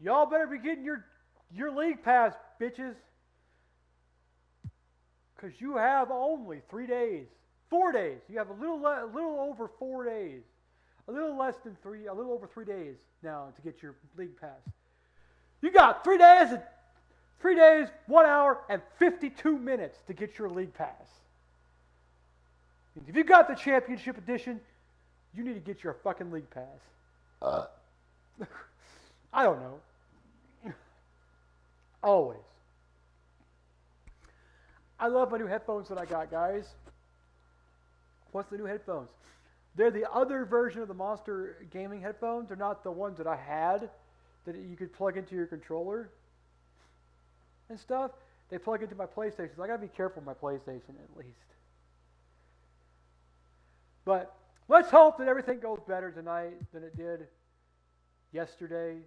Y'all better be getting your league pass, bitches. Because you have only 3 days. 4 days. You have a little over 4 days. A little less than 3, a little over 3 days now to get your league pass. You got 3 days, 3 days, 1 hour, and 52 minutes to get your league pass. If you got the championship edition, you need to get your fucking league pass. I don't know. Always. I love my new headphones that I got, guys. What's the new headphones? They're the other version of the Monster gaming headphones. They're not the ones that I had that you could plug into your controller and stuff. They plug into my PlayStation. So I gotta be careful with my PlayStation at least. But let's hope that everything goes better tonight than it did yesterday.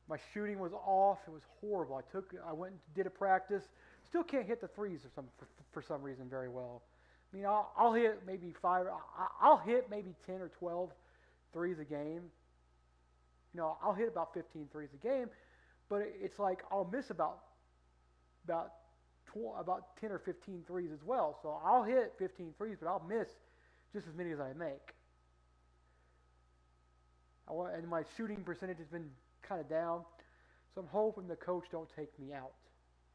My shooting was off. It was horrible. I went and did a practice. Still can't hit the threes for some reason very well. I mean, I'll hit maybe 5. I'll hit maybe 10 or 12 threes a game. You know, I'll hit about 15 threes a game, but it's like I'll miss about 10 or 15 threes as well. So I'll hit 15 threes, but I'll miss just as many as I make. And my shooting percentage has been kind of down, so I'm hoping the coach don't take me out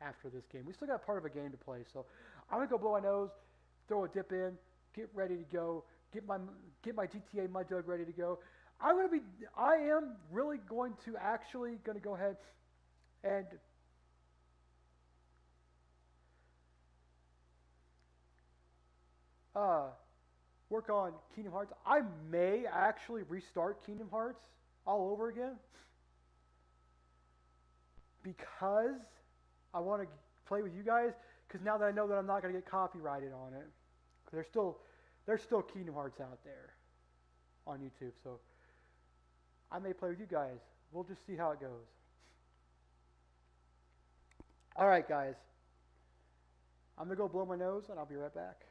after this game. We still got part of a game to play, so I'm gonna go blow my nose, throw a dip in, get ready to go, get my GTA Mud Jug ready to go. I am really going to go ahead and work on Kingdom Hearts. I may actually restart Kingdom Hearts all over again because I want to play with you guys. Because now that I know that I'm not going to get copyrighted on it, there's still Kingdom Hearts out there on YouTube. So I may play with you guys. We'll just see how it goes. All right, guys. I'm going to go blow my nose, and I'll be right back.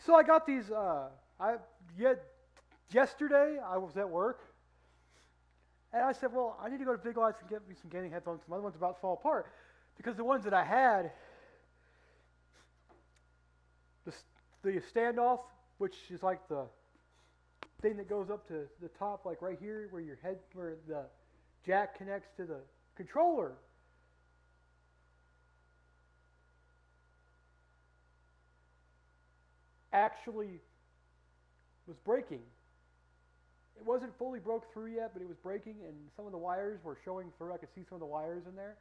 So I got these. Yesterday I was at work, and I said, "Well, I need to go to Big Lots and get me some gaming headphones. My other one's about to fall apart because the ones that I had, the standoff, which is like the thing that goes up to the top, like right here, where the jack connects to the controller." Actually was breaking. It wasn't fully broke through yet, but it was breaking, and some of the wires were showing through. I could see some of the wires in there.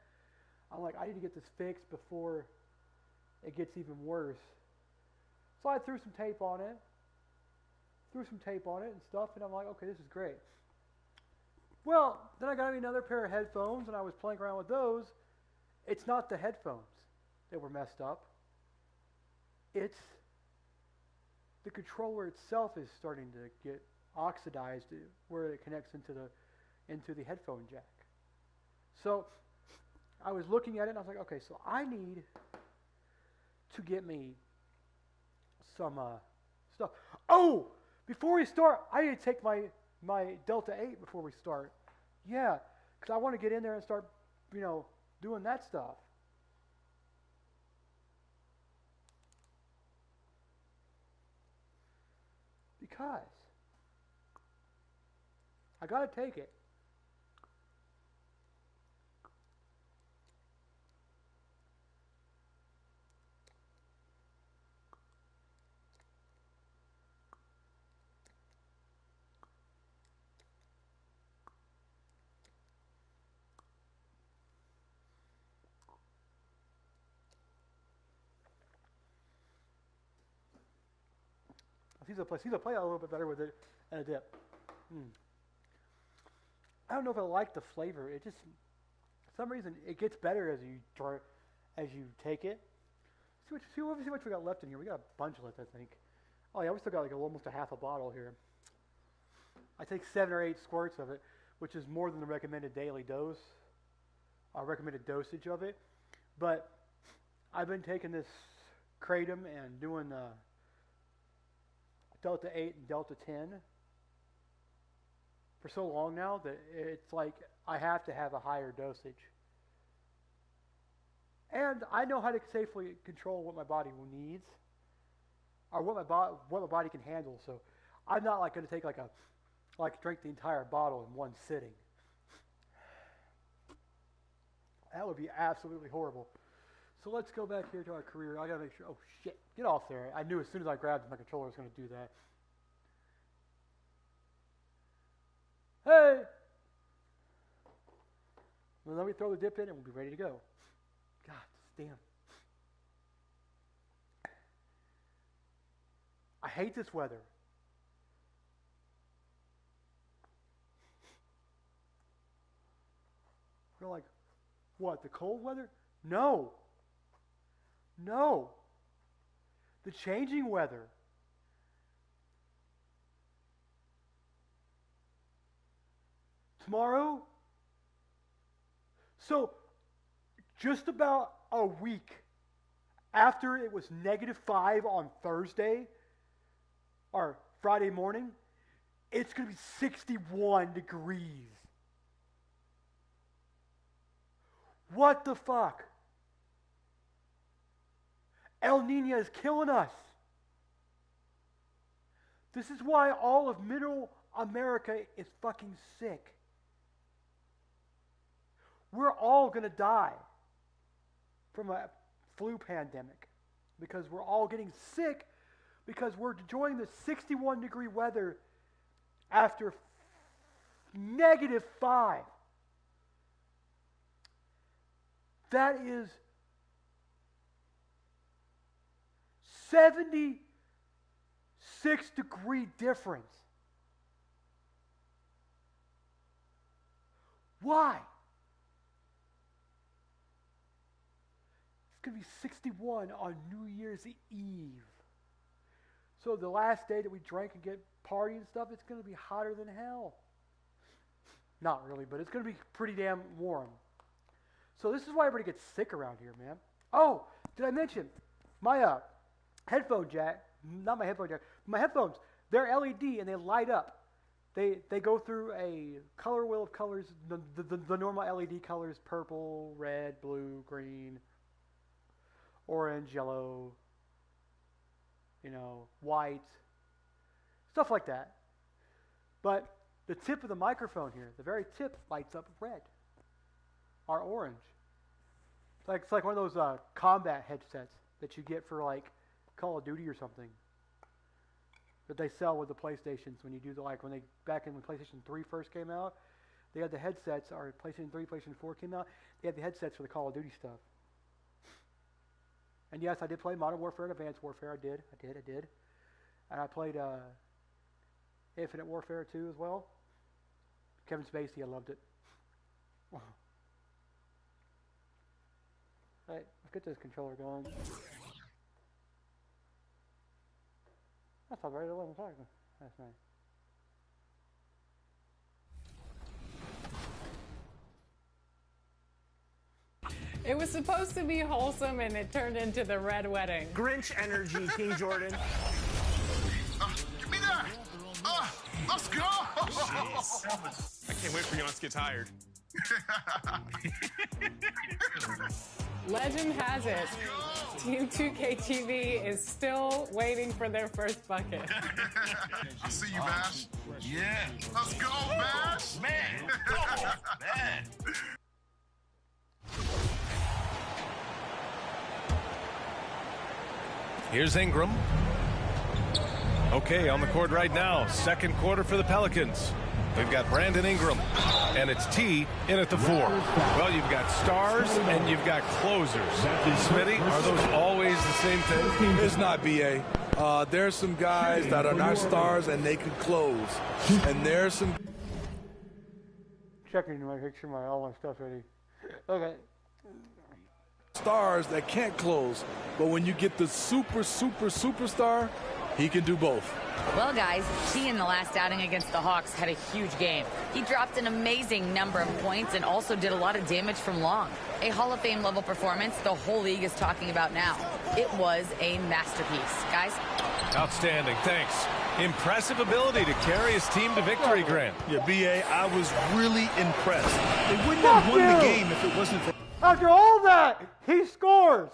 I'm like, I need to get this fixed before it gets even worse. So I threw some tape on it. And stuff, and I'm like, okay, this is great. Well, then I got me another pair of headphones, and I was playing around with those. It's not the headphones that were messed up. It's the controller itself is starting to get oxidized where it connects into the headphone jack. So I was looking at it and I was like, okay, so I need to get me some stuff. Oh, before we start, I need to take my Delta 8 before we start. Yeah, because I want to get in there and start, doing that stuff. Because I got to take it. seems to play a little bit better with it and a dip. I don't know if I like the flavor. It just, for some reason, it gets better as you take it. Let me see what we got left in here. We got a bunch left, I think. Oh yeah, we still got like almost a half a bottle here. I take 7 or 8 squirts of it, which is more than the recommended daily dose, recommended dosage of it. But I've been taking this kratom and doing Delta 8 and Delta 10 for so long now that it's like I have to have a higher dosage. And I know how to safely control what my body needs, or what my body can handle. So I'm not like going to take drink the entire bottle in one sitting. That would be absolutely horrible. So let's go back here to our career. I got to make sure. Oh shit! Get off there! I knew as soon as I grabbed my controller, I was going to do that. Hey! Well, let me throw the dip in, and we'll be ready to go. God damn. I hate this weather. We're like, what, the cold weather? No. No. The changing weather. Tomorrow? So, just about a week after it was -5 on Thursday, or Friday morning, it's going to be 61 degrees. What the fuck? El Nino is killing us. This is why all of Middle America is fucking sick. We're all going to die from a flu pandemic because we're all getting sick because we're enjoying the 61-degree weather after -5. That is 76-degree difference. Why? It's going to be 61 on New Year's Eve. So the last day that we drank and get party and stuff, it's going to be hotter than hell. Not really, but it's going to be pretty damn warm. So this is why everybody gets sick around here, man. Oh, did I mention my headphone jack? Not my headphone jack. My headphones. They're LED and they light up. They go through a color wheel of colors. The normal LED colors: purple, red, blue, green, orange, yellow. White, stuff like that. But the tip of the microphone here, the very tip, lights up red or orange. It's like one of those combat headsets that you get for like Call of Duty or something that they sell with the PlayStations when you do back when PlayStation 3 first came out, they had the headsets, or PlayStation 3, PlayStation 4 came out, they had the headsets for the Call of Duty stuff. And yes, I did play Modern Warfare and Advanced Warfare. I did. And I played Infinite Warfare 2 as well. Kevin Spacey, I loved it. Alright, let's get this controller going. That's all right, I wasn't talking last night. It was supposed to be wholesome, and it turned into the Red Wedding. Grinch energy, King Jordan. Give me that! Let's go! I can't wait for you to get tired. Legend has it, Team 2K23 is still waiting for their first bucket. I see you, Bash. Yeah. Let's go, Bash! Man, come on, man. Here's Ingram. Okay, on the court right now. Second quarter for the Pelicans. We've got Brandon Ingram, and it's T in at the 4. Well, you've got stars and you've got closers. Smitty, are those always the same thing? It's not, B.A. There's some guys that are not stars and they can close. And there's some Checking to make sure all my stuff's ready. Okay. stars that can't close. But when you get the superstar, he can do both. Well, guys, T in the last outing against the Hawks had a huge game. He dropped an amazing number of points and also did a lot of damage from long. A Hall of Fame level performance the whole league is talking about now. It was a masterpiece. Guys? Outstanding, thanks. Impressive ability to carry his team to victory, Grant. Yeah, B.A., I was really impressed. They wouldn't have won the game if it wasn't for After all that, he scores.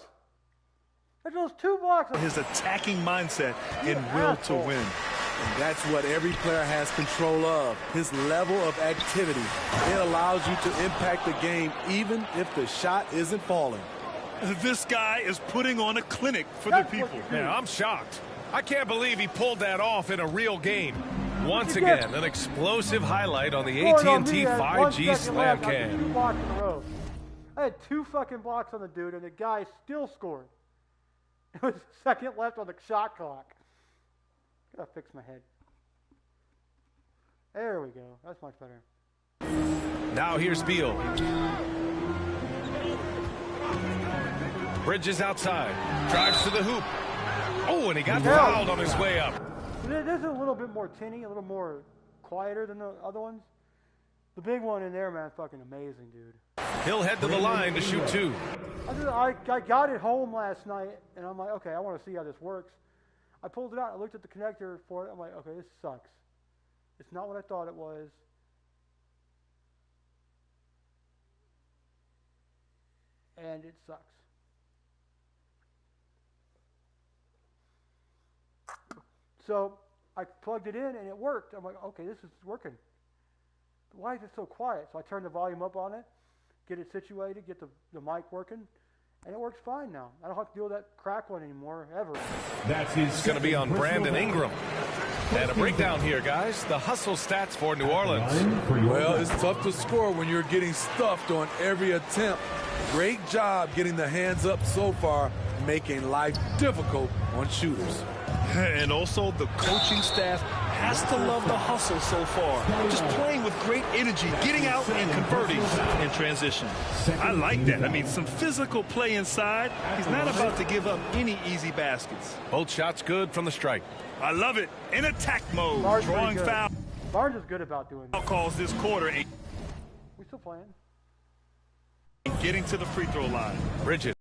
After those 2 blocks. his attacking mindset and will to win. And that's what every player has control of, his level of activity. It allows you to impact the game even if the shot isn't falling. This guy is putting on a clinic for the people. Man, I'm shocked. I can't believe he pulled that off in a real game. Once again, an explosive highlight on the AT&T 5G Slam Cam. 2 blocks in a row. I had 2 fucking blocks on the dude, and the guy still scored. It was a second left on the shot clock. Gotta fix my head. There we go. That's much better. Now here's Beal. Bridges outside. Drives to the hoop. Oh, and he got fouled on his way up. This is a little bit more tinny, a little more quieter than the other ones. The big one in there, man, fucking amazing, dude. He'll head to the line to shoot 2. I got it home last night, and I'm like, okay, I want to see how this works. I pulled it out. I looked at the connector for it. I'm like, okay, this sucks. It's not what I thought it was. And it sucks. So I plugged it in, and it worked. I'm like, okay, this is working. Why is it so quiet? So I turned the volume up on it, get it situated, get the mic working, and it works fine now. I don't have to deal with that crackling anymore, ever. It's going to be on Brandon Ingram. And a breakdown here, guys. The hustle stats for New Orleans. Well, it's tough to score when you're getting stuffed on every attempt. Great job getting the hands up so far, making life difficult on shooters. And also the coaching staff has to love the hustle so far. Just playing with great energy, getting out and converting in transition. I like that. I mean, some physical play inside. He's not about to give up any easy baskets. Both shots good from the strike. I love it. In attack mode, Barnes drawing foul. Barnes is good about doing that. Calls this quarter. We still playing. Getting to the free throw line. Bridges.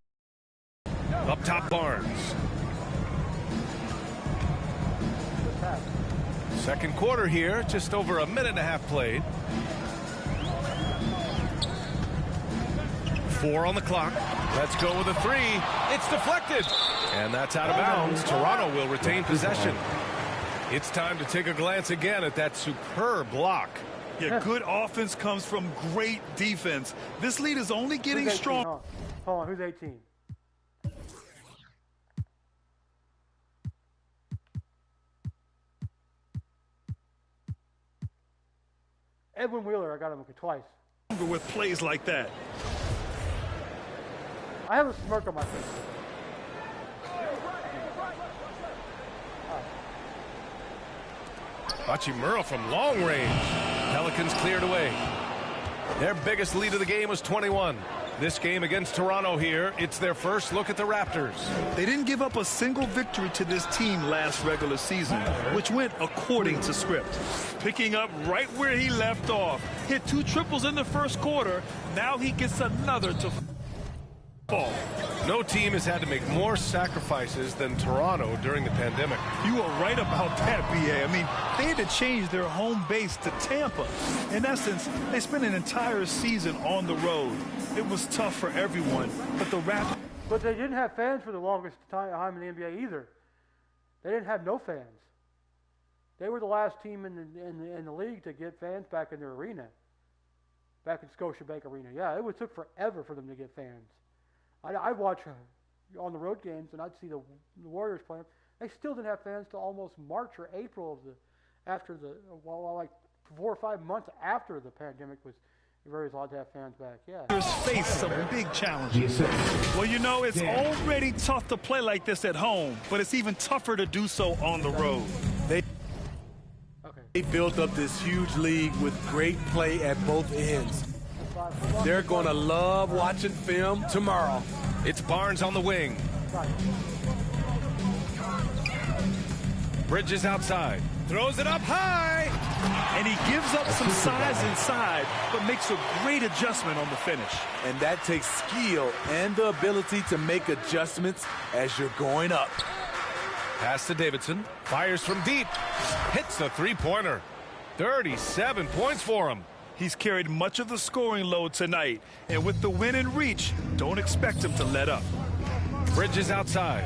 Up top, Barnes. Second quarter here, just over a minute and a half played. 4 on the clock. Let's go with a 3. It's deflected. And that's out of bounds. Toronto will retain possession. It's time to take a glance again at that superb block. Yeah, good offense comes from great defense. This lead is only getting strong. Hold on, who's 18? Edwin Wheeler, I got him twice. With plays like that. I have a smirk on my face. Hachimura from long range. Pelicans cleared away. Their biggest lead of the game was 21. This game against Toronto here, it's their first look at the Raptors. They didn't give up a single victory to this team last regular season, which went according to script. Picking up right where he left off. Hit 2 triples in the first quarter. Now he gets another to fall. No team has had to make more sacrifices than Toronto during the pandemic. You are right about that, B.A. I mean, they had to change their home base to Tampa. In essence, they spent an entire season on the road. It was tough for everyone, but the Raptors... But they didn't have fans for the longest time in the NBA either. They didn't have no fans. They were the last team in the league to get fans back in their arena. Back in Scotiabank Arena. Yeah, it took forever for them to get fans. I'd watch on the road games, and I'd see the Warriors playing. They still didn't have fans till almost March or April like 4 or 5 months after the pandemic was You're very glad to have fans back. Yeah. Face some big challenges. Well, you know, it's already tough to play like this at home, but it's even tougher to do so on the road. They built up this huge league with great play at both ends. They're going to love watching film tomorrow. It's Barnes on the wing. Bridges outside. Throws it up high. And he gives up some size inside, but makes a great adjustment on the finish. And that takes skill and the ability to make adjustments as you're going up. Pass to Davidson. Fires from deep. Hits the three-pointer. 37 points for him. He's carried much of the scoring load tonight. And with the win in reach, don't expect him to let up. Bridges outside.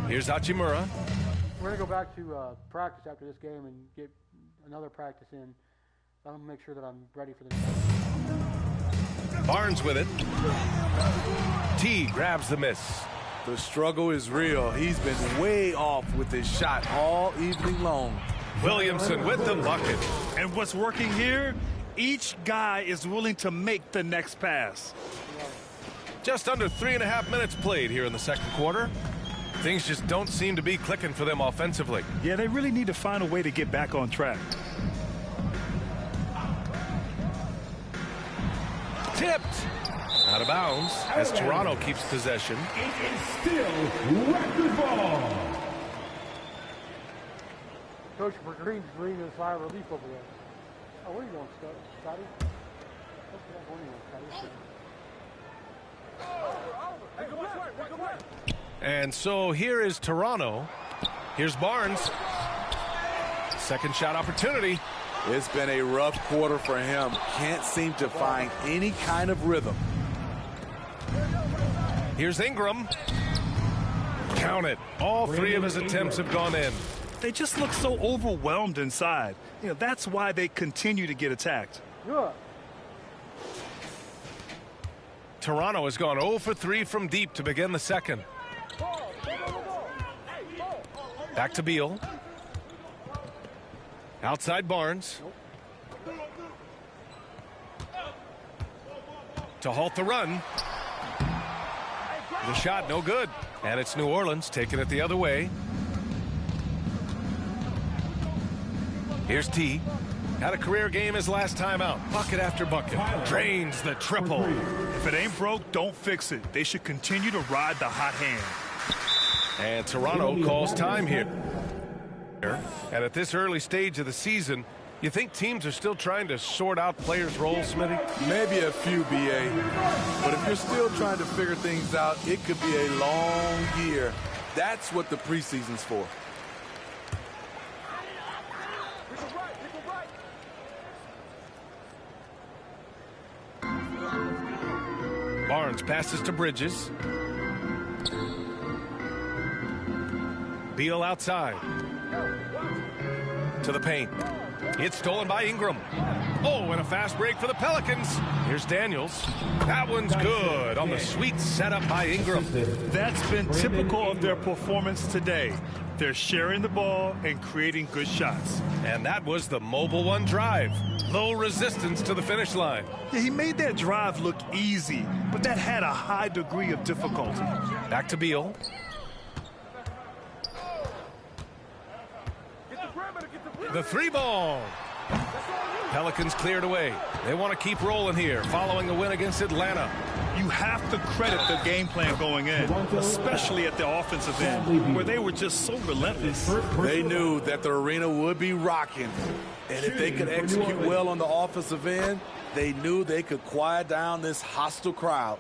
Here's Hachimura. We're going to go back to practice after this game and get another practice in. I'll make sure that I'm ready for this. Barnes with it. T grabs the miss. The struggle is real. He's been way off with his shot all evening long. Williamson with the bucket. And what's working here? Each guy is willing to make the next pass. Just under 3.5 minutes played here in the second quarter. Things just don't seem to be clicking for them offensively. Yeah, they really need to find a way to get back on track. Tipped. Out of bounds as Toronto keeps possession. It is still record ball. Coach Green's leading a sigh of relief over there. Oh, where are you going, Scotty? And so here is Toronto. Here's Barnes. Second shot opportunity. It's been a rough quarter for him. Can't seem to find any kind of rhythm. Here's Ingram. Count it. All three of his attempts have gone in. They just look so overwhelmed inside. You know, that's why they continue to get attacked. Good. Toronto has gone 0 for 3 from deep to begin the second. Back to Beal. Outside Barnes. To halt the run. The shot no good. And it's New Orleans taking it the other way. Here's T. Had a career game his last time out. Bucket after bucket. Drains the triple. If it ain't broke, don't fix it. They should continue to ride the hot hand. And Toronto calls time here. And at this early stage of the season, you think teams are still trying to sort out players' roles, Smitty? Maybe a few, B.A. But if you're still trying to figure things out, it could be a long year. That's what the preseason's for. Barnes passes to Bridges. Beal outside. To the paint. It's stolen by Ingram. Oh, and a fast break for the Pelicans. Here's Daniels. That one's good on the sweet setup by Ingram. That's been typical of their performance today. They're sharing the ball and creating good shots. And that was the mobile one drive. Low resistance to the finish line. Yeah, he made that drive look easy, but that had a high degree of difficulty. Back to Beal. The three ball. Pelicans cleared away. They want to keep rolling here following a win against Atlanta. You have to credit the game plan going in, especially at the offensive end, where they were just so relentless. They knew that the arena would be rocking. And if they could execute well on the offensive end, they knew they could quiet down this hostile crowd.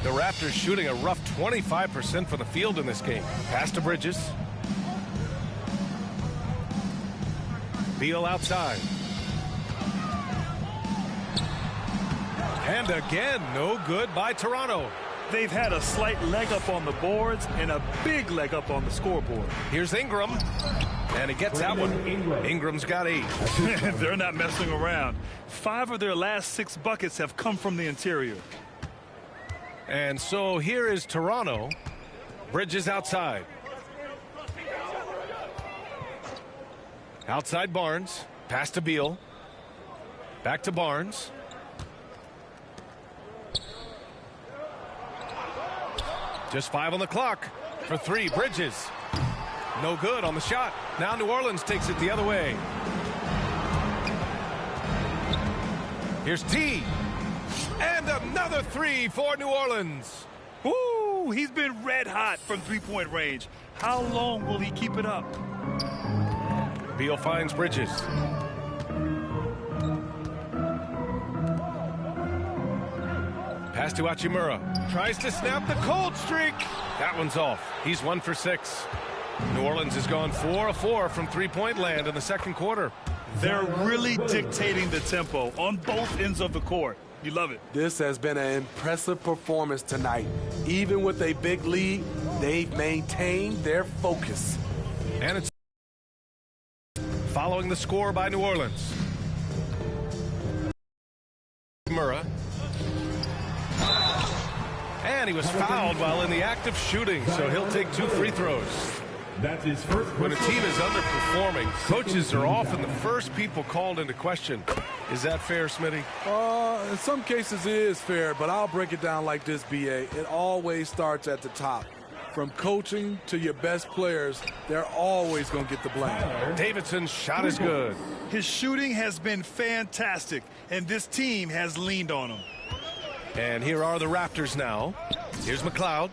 The Raptors shooting a rough 25% from the field in this game. Pass to Bridges. Beal outside. And again, no good by Toronto. They've had a slight leg up on the boards and a big leg up on the scoreboard. Here's Ingram. And he gets that one. Ingram's got 8. They're not messing around. 5 of their last 6 buckets have come from the interior. And so here is Toronto. Bridges outside. Outside Barnes. Pass to Beal. Back to Barnes. Just 5 on the clock. For 3, Bridges. No good on the shot. Now New Orleans takes it the other way. Here's T. And another 3 for New Orleans. Woo! He's been red hot from three-point range. How long will he keep it up? Beal finds Bridges. Pass to Hachimura. Tries to snap the cold streak. That one's off. He's 1 for 6. New Orleans has gone 4 of 4 from three-point land in the second quarter. They're really dictating the tempo on both ends of the court. You love it. This has been an impressive performance tonight. Even with a big lead, they've maintained their focus. And it's following the score by New Orleans. Murrah. And he was fouled while in the act of shooting, so he'll take 2 free throws. That's his first. When a team is underperforming, coaches are often the first people called into question. Is that fair, Smitty? In some cases it is fair, but I'll break it down like this, B.A. It always starts at the top. From coaching to your best players, they're always going to get the blame. Davidson's shot is good. His shooting has been fantastic, and this team has leaned on him. And here are the Raptors now. Here's McLeod.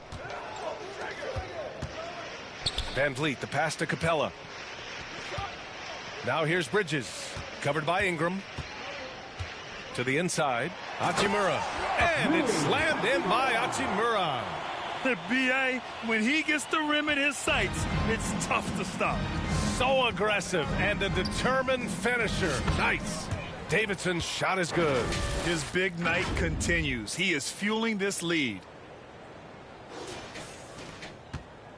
Van Vliet, the pass to Capella. Now here's Bridges, covered by Ingram. To the inside, Hachimura. And it's slammed in by Hachimura. The B.A., when he gets the rim in his sights, it's tough to stop. So aggressive and a determined finisher. Nice. Davidson's shot is good. His big night continues. He is fueling this lead.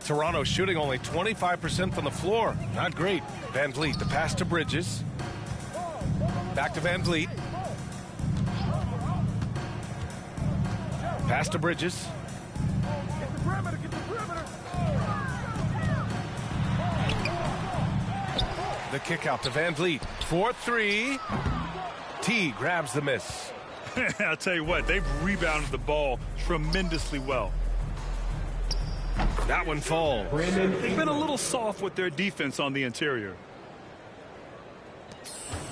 Toronto shooting only 25% from the floor. Not great. Van Vliet, the pass to Bridges. Back to Van Vliet. Pass to Bridges. The kick out to Van Vliet. 4-3. T grabs the miss. I'll tell you what, they've rebounded the ball tremendously well. That one falls. They've been a little soft with their defense on the interior.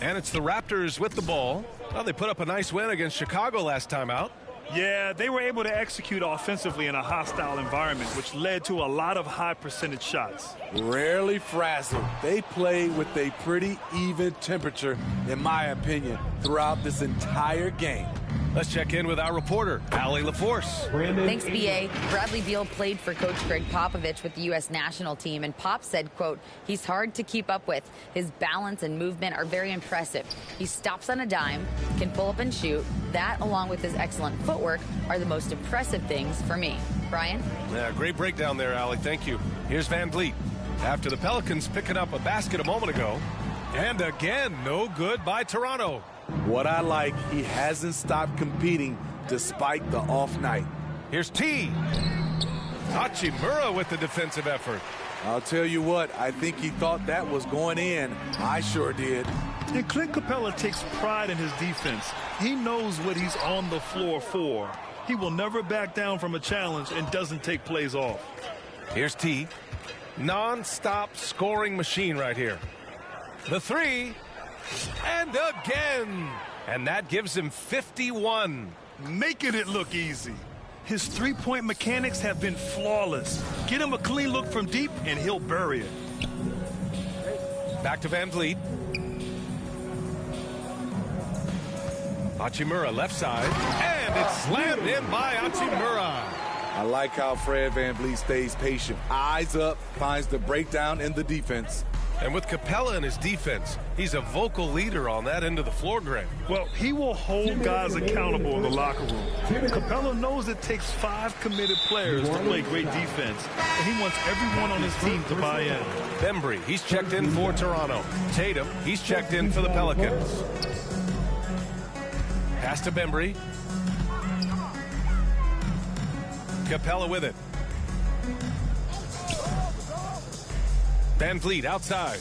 And it's the Raptors with the ball. Well, they put up a nice win against Chicago last time out. Yeah, they were able to execute offensively in a hostile environment, which led to a lot of high percentage shots. Rarely frazzled. They play with a pretty even temperature, in my opinion, throughout this entire game. Let's check in with our reporter, Allie LaForce. Thanks, B.A. Bradley Beal played for Coach Greg Popovich with the U.S. national team, and Pop said, quote, he's hard to keep up with. His balance and movement are very impressive. He stops on a dime, can pull up and shoot. That, along with his excellent footwork, are the most impressive things for me. Brian? Yeah, great breakdown there, Allie. Thank you. Here's Van Vliet. After the Pelicans picking up a basket a moment ago. And again, no good by Toronto. What I like, he hasn't stopped competing despite the off night. Here's T. Hachimura with the defensive effort. I'll tell you what, I think he thought that was going in. I sure did. And Clint Capella takes pride in his defense. He knows what he's on the floor for. He will never back down from a challenge and doesn't take plays off. Here's T. Non-stop scoring machine right here. The 3. And again. And that gives him 51. Making it look easy. His three-point mechanics have been flawless. Get him a clean look from deep, and he'll bury it. Back to Van Vliet. Hachimura left side. And it's slammed in by Hachimura. I like how Fred Van Vliet stays patient. Eyes up, finds the breakdown in the defense. And with Capella in his defense, he's a vocal leader on that end of the floor, Greg. Well, he will hold guys accountable in the locker room. Capella knows it takes 5 committed players to play great defense, and he wants everyone on his team to buy in. Bembry, he's checked in for Toronto. Tatum, he's checked in for the Pelicans. Pass to Bembry. Capella with it. Van Vliet outside.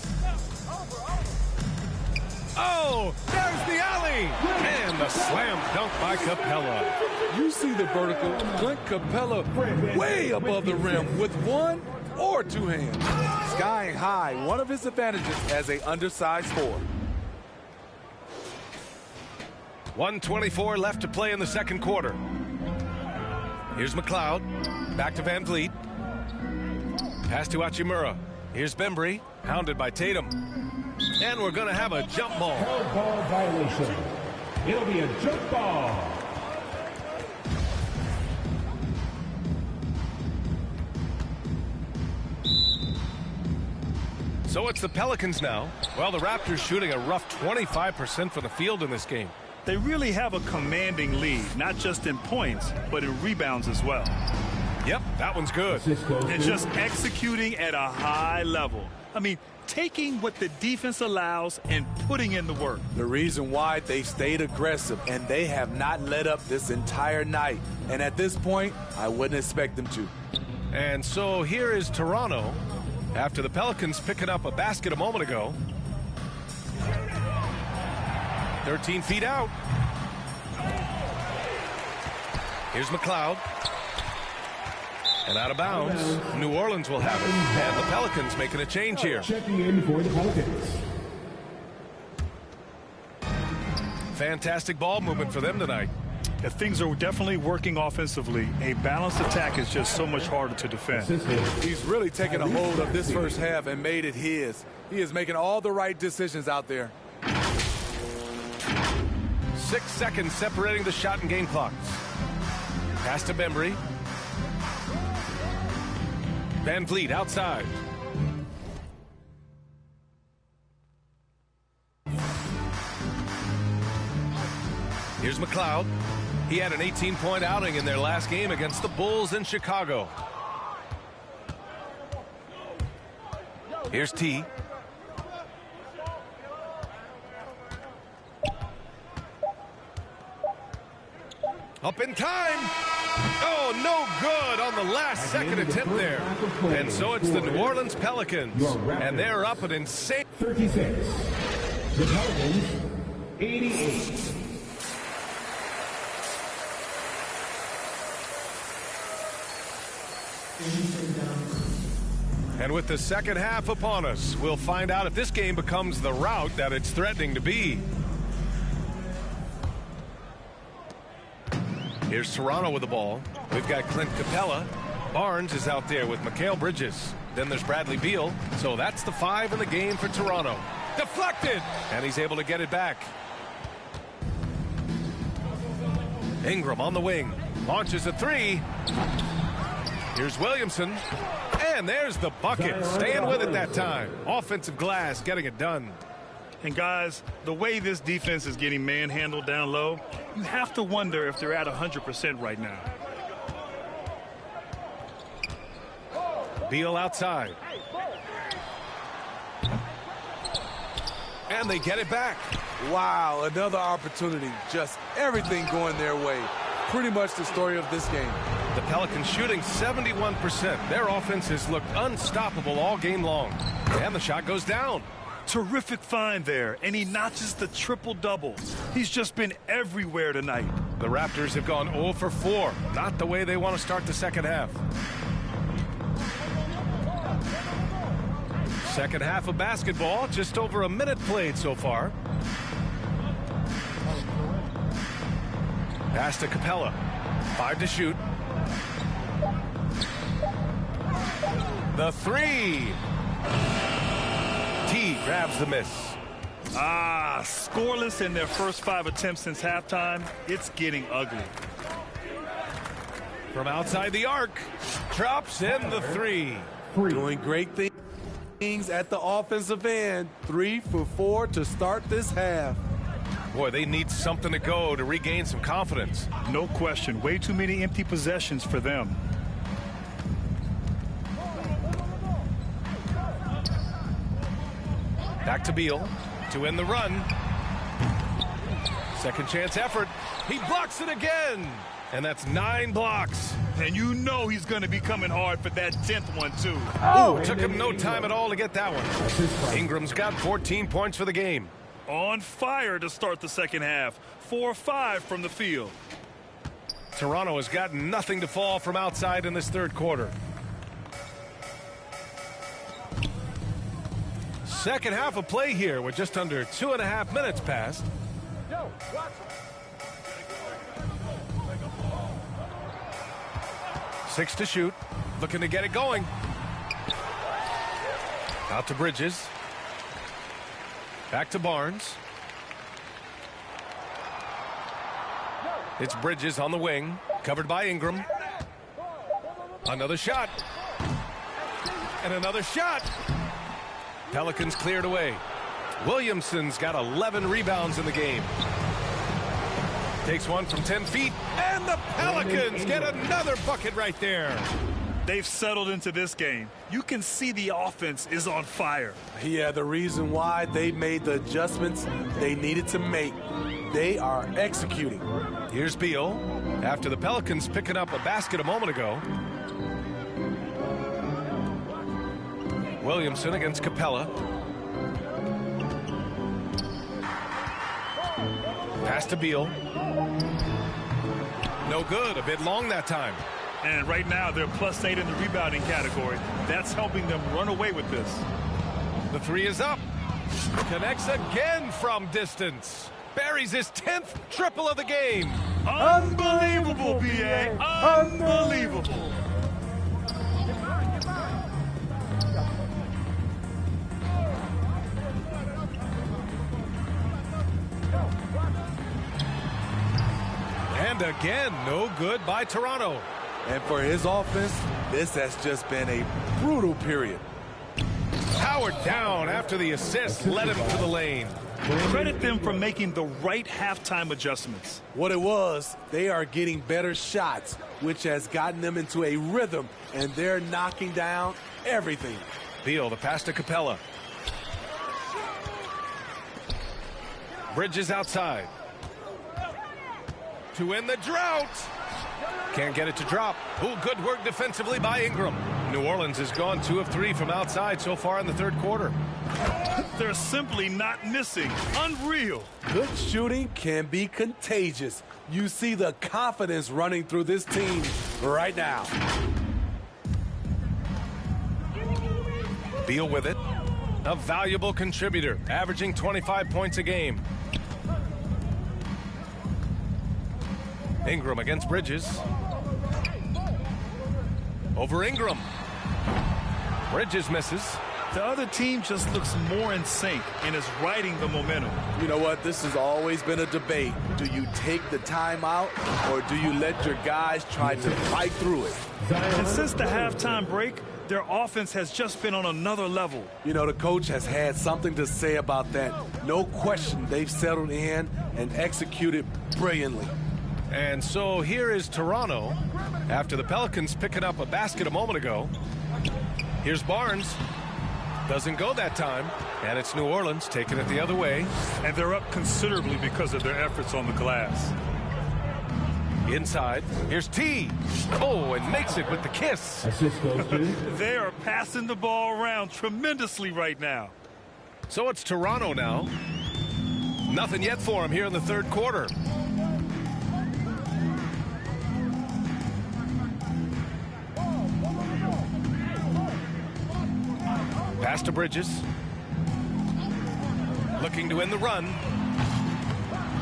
Oh, there's the alley. And the slam dunk by Capella. You see the vertical. Clint Capella way above the rim with one or two hands. Skying high, one of his advantages as an undersized forward. 1:24 left to play in the second quarter. Here's McLeod. Back to Van Vliet. Pass to Hachimura. Here's Bembry, hounded by Tatum. And we're going to have a jump ball. Held ball violation. It'll be a jump ball. So it's the Pelicans now. Well, the Raptors shooting a rough 25% from the field in this game. They really have a commanding lead, not just in points, but in rebounds as well. Yep, that one's good. And just executing at a high level. I mean, taking what the defense allows and putting in the work. The reason why they stayed aggressive, and they have not let up this entire night. And at this point, I wouldn't expect them to. And so here is Toronto after the Pelicans picking up a basket a moment ago. 13 feet out. Here's McLeod. And out of bounds. New Orleans will have it. And the Pelicans making a change here. Checking in for the Pelicans. Fantastic ball movement for them tonight. Yeah, things are definitely working offensively. A balanced attack is just so much harder to defend. He's really taken a hold of this first half and made it his. He is making all the right decisions out there. 6 seconds separating the shot and game clocks. Pass to Bembry. Van Vliet outside. Here's McLeod. He had an 18-point outing in their last game against the Bulls in Chicago. Here's T. Up in time. Oh, no good on the last second attempt there. And so it's the New Orleans Pelicans. And they're up an insane 36. The Pelicans, 88. And with the second half upon us, we'll find out if this game becomes the rout that it's threatening to be. Here's Toronto with the ball. We've got Clint Capella. Barnes is out there with Mikal Bridges. Then there's Bradley Beal. So that's the 5 in the game for Toronto. Deflected! And he's able to get it back. Ingram on the wing. Launches a 3. Here's Williamson. And there's the bucket. Staying with it that time. Offensive glass getting it done. And guys, the way this defense is getting manhandled down low, you have to wonder if they're at 100% right now. Beal outside. And they get it back. Wow, another opportunity. Just everything going their way. Pretty much the story of this game. The Pelicans shooting 71%. Their offense has looked unstoppable all game long. And the shot goes down. Terrific find there, and he notches the triple-double. He's just been everywhere tonight. The Raptors have gone 0 for 4. Not the way they want to start the second half. Second half of basketball, just over a minute played so far. Pass to Capella. 5 to shoot. The 3. T grabs the miss. Scoreless in their first 5 attempts since halftime. It's getting ugly. From outside the arc, drops in the 3. Doing great things at the offensive end. 3 for 4 to start this half. Boy, they need something to go to regain some confidence. No question. Way too many empty possessions for them. Back to Beal to end the run. Second chance effort. He blocks it again. And that's 9 blocks. And you know he's going to be coming hard for that 10th one, too. Oh, took him no time at all to get that one. Ingram's got 14 points for the game. On fire to start the second half. 4-5 from the field. Toronto has got nothing to fall from outside in this third quarter. Second half of play here with just under 2.5 minutes passed. 6 to shoot. Looking to get it going. Out to Bridges. Back to Barnes. It's Bridges on the wing. Covered by Ingram. Another shot. And another shot. Pelicans cleared away. Williamson's got 11 rebounds in the game. Takes one from 10 feet. And the Pelicans get another bucket right there. They've settled into this game. You can see the offense is on fire. Yeah, the reason why they made the adjustments they needed to make. They are executing. Here's Beal after the Pelicans picking up a basket a moment ago. Williamson against Capella. Pass to Beal. No good. A bit long that time. And right now they're +8 in the rebounding category. That's helping them run away with this. The three is up. Connects again from distance. Buries his 10th triple of the game. Unbelievable, B.A. Unbelievable. And again, no good by Toronto. And for his offense, this has just been a brutal period. Powered down after the assist led him to the lane. Credit them for making the right halftime adjustments. What it was, they are getting better shots, which has gotten them into a rhythm, and they're knocking down everything. Beal, the pass to Capella. Bridges outside. To win the drought. Can't get it to drop. Ooh, good work defensively by Ingram. New Orleans has gone 2 of 3 from outside so far in the third quarter. They're simply not missing. Unreal. Good shooting can be contagious. You see the confidence running through this team right now. Beal with it. A valuable contributor, averaging 25 points a game. Ingram against Bridges. Over Ingram. Bridges misses. The other team just looks more in sync and is riding the momentum. You know what? This has always been a debate. Do you take the timeout or do you let your guys try to fight through it? And since the halftime break, their offense has just been on another level. You know, the coach has had something to say about that. No question, they've settled in and executed brilliantly. And so here is Toronto after the Pelicans picking up a basket a moment ago. Here's Barnes. Doesn't go that time. And it's New Orleans taking it the other way. And they're up considerably because of their efforts on the glass. Inside. Here's T. Oh, and makes it with the kiss. They are passing the ball around tremendously right now. So it's Toronto now. Nothing yet for him here in the third quarter. Pass to Bridges. Looking to win the run.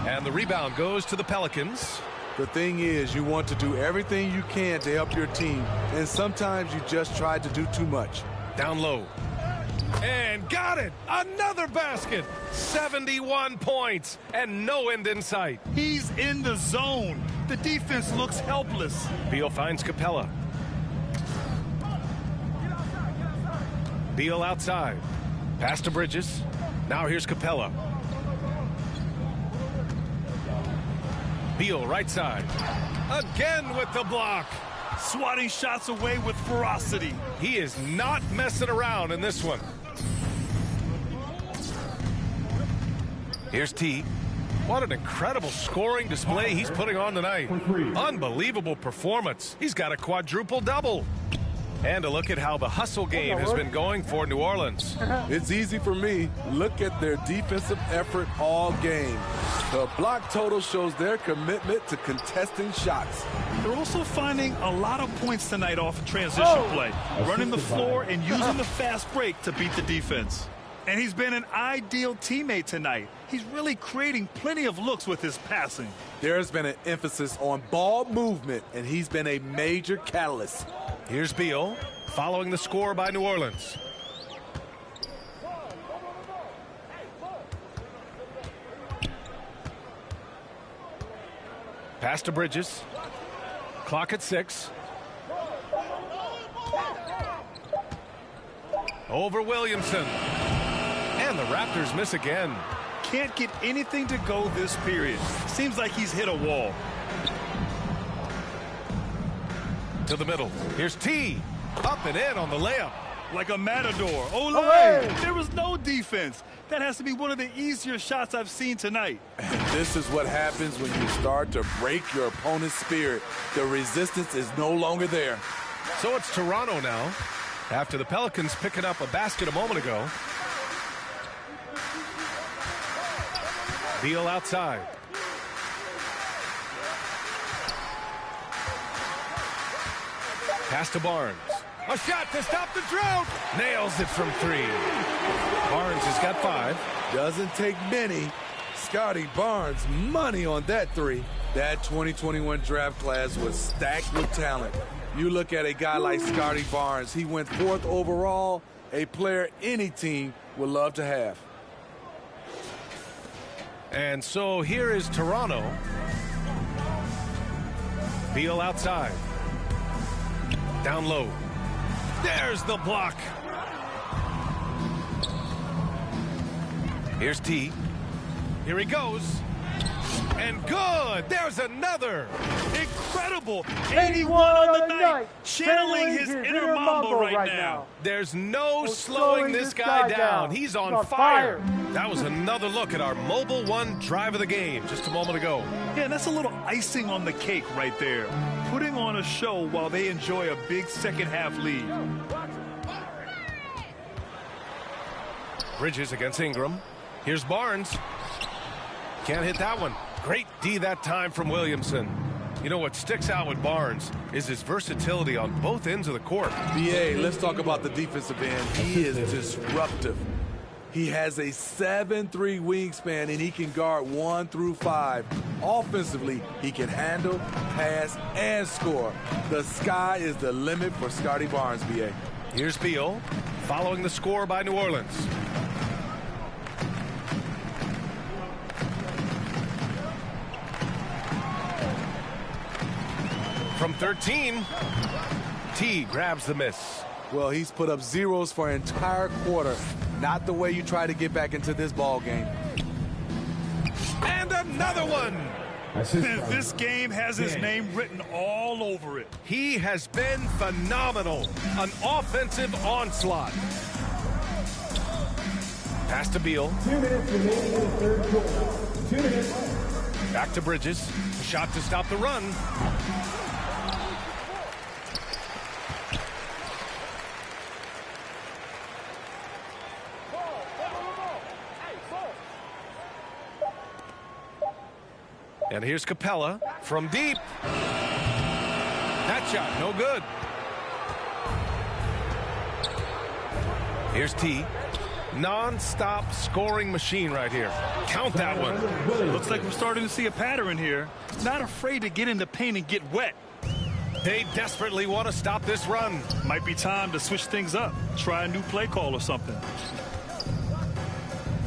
And the rebound goes to the Pelicans. The thing is, you want to do everything you can to help your team. And sometimes you just try to do too much. Down low. And got it! Another basket! 71 points and no end in sight. He's in the zone. The defense looks helpless. Beal finds Capella. Beal outside. Pass to Bridges. Now here's Capella. Beal right side. Again with the block. Swatting shots away with ferocity. He is not messing around in this one. Here's T. What an incredible scoring display he's putting on tonight. Unbelievable performance. He's got a quadruple double. And a look at how the hustle game has been going for New Orleans. It's easy for me. Look at their defensive effort all game. The block total shows their commitment to contesting shots. They're also finding a lot of points tonight off transition play, running the floor and using the fast break to beat the defense. And he's been an ideal teammate tonight. He's really creating plenty of looks with his passing. There's been an emphasis on ball movement, and he's been a major catalyst. Here's Beal following the score by New Orleans. Pass to Bridges. Clock at 6. Over Williamson. And the Raptors miss again. Can't get anything to go this period. Seems like he's hit a wall. To the middle. Here's T. Up and in on the layup. Like a matador. Olé! There was no defense. That has to be one of the easier shots I've seen tonight. And this is what happens when you start to break your opponent's spirit. The resistance is no longer there. So it's Toronto now, after the Pelicans picking up a basket a moment ago. Beal outside. Pass to Barnes. A shot to stop the drought. Nails it from 3. Barnes has got 5. Doesn't take many. Scotty Barnes, money on that 3. That 2021 draft class was stacked with talent. You look at a guy like Scotty Barnes, he went 4th overall, a player any team would love to have. And so here is Toronto. Beal outside. Down low. There's the block. Here's T. Here he goes. And good. There's another. Incredible. 81 on the night. Channeling his inner Mambo right now. There's no slowing this guy down. He's on fire. That was another look at our Mobile One drive of the game just a moment ago. Yeah, that's a little icing on the cake right there. Putting on a show while they enjoy a big second half lead. Bridges against Ingram. Here's Barnes. Can't hit that one. Great D that time from Williamson. You know what sticks out with Barnes is his versatility on both ends of the court. BA, let's talk about the defensive end. He is disruptive. He has a 7'3" wingspan, and he can guard 1 through 5. Offensively, he can handle, pass, and score. The sky is the limit for Scotty Barnes, BA. Here's Beal following the score by New Orleans. From 13, T grabs the miss. Well, he's put up zeros for an entire quarter. Not the way you try to get back into this ball game. And another one. This game has his name written all over it. He has been phenomenal. An offensive onslaught. Pass to Beal. 2 minutes remaining in the third quarter. 2 minutes. Back to Bridges. Shot to stop the run. And here's Capella from deep. That shot, no good. Here's T. Non-stop scoring machine right here. Count that one. Looks like we're starting to see a pattern here. Not afraid to get in the paint and get wet. They desperately want to stop this run. Might be time to switch things up. Try a new play call or something.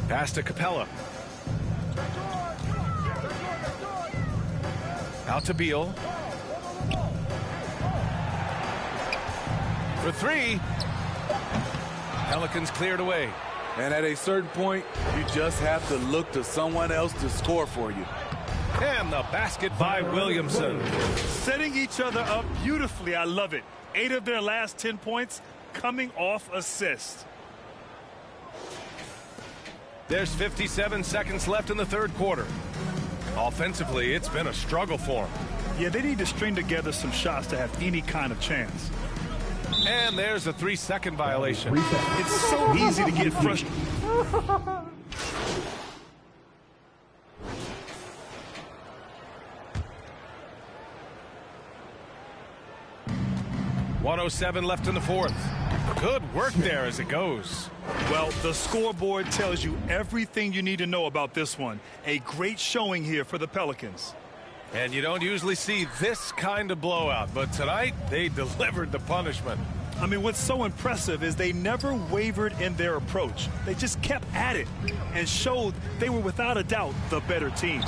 Pass to Capella. Out to Beal. For 3. Pelicans cleared away. And at a certain point, you just have to look to someone else to score for you. And the basket by Williamson. Setting each other up beautifully. I love it. 8 of their last 10 points coming off assists. There's 57 seconds left in the third quarter. Offensively, it's been a struggle for them. Yeah, they need to string together some shots to have any kind of chance. And there's a 3-second violation. It's so easy to get frustrated. 1:07 left in the fourth. Good work there as it goes. Well, the scoreboard tells you everything you need to know about this one. A great showing here for the Pelicans. And you don't usually see this kind of blowout, but tonight they delivered the punishment. I mean, what's so impressive is they never wavered in their approach. They just kept at it and showed they were without a doubt the better team.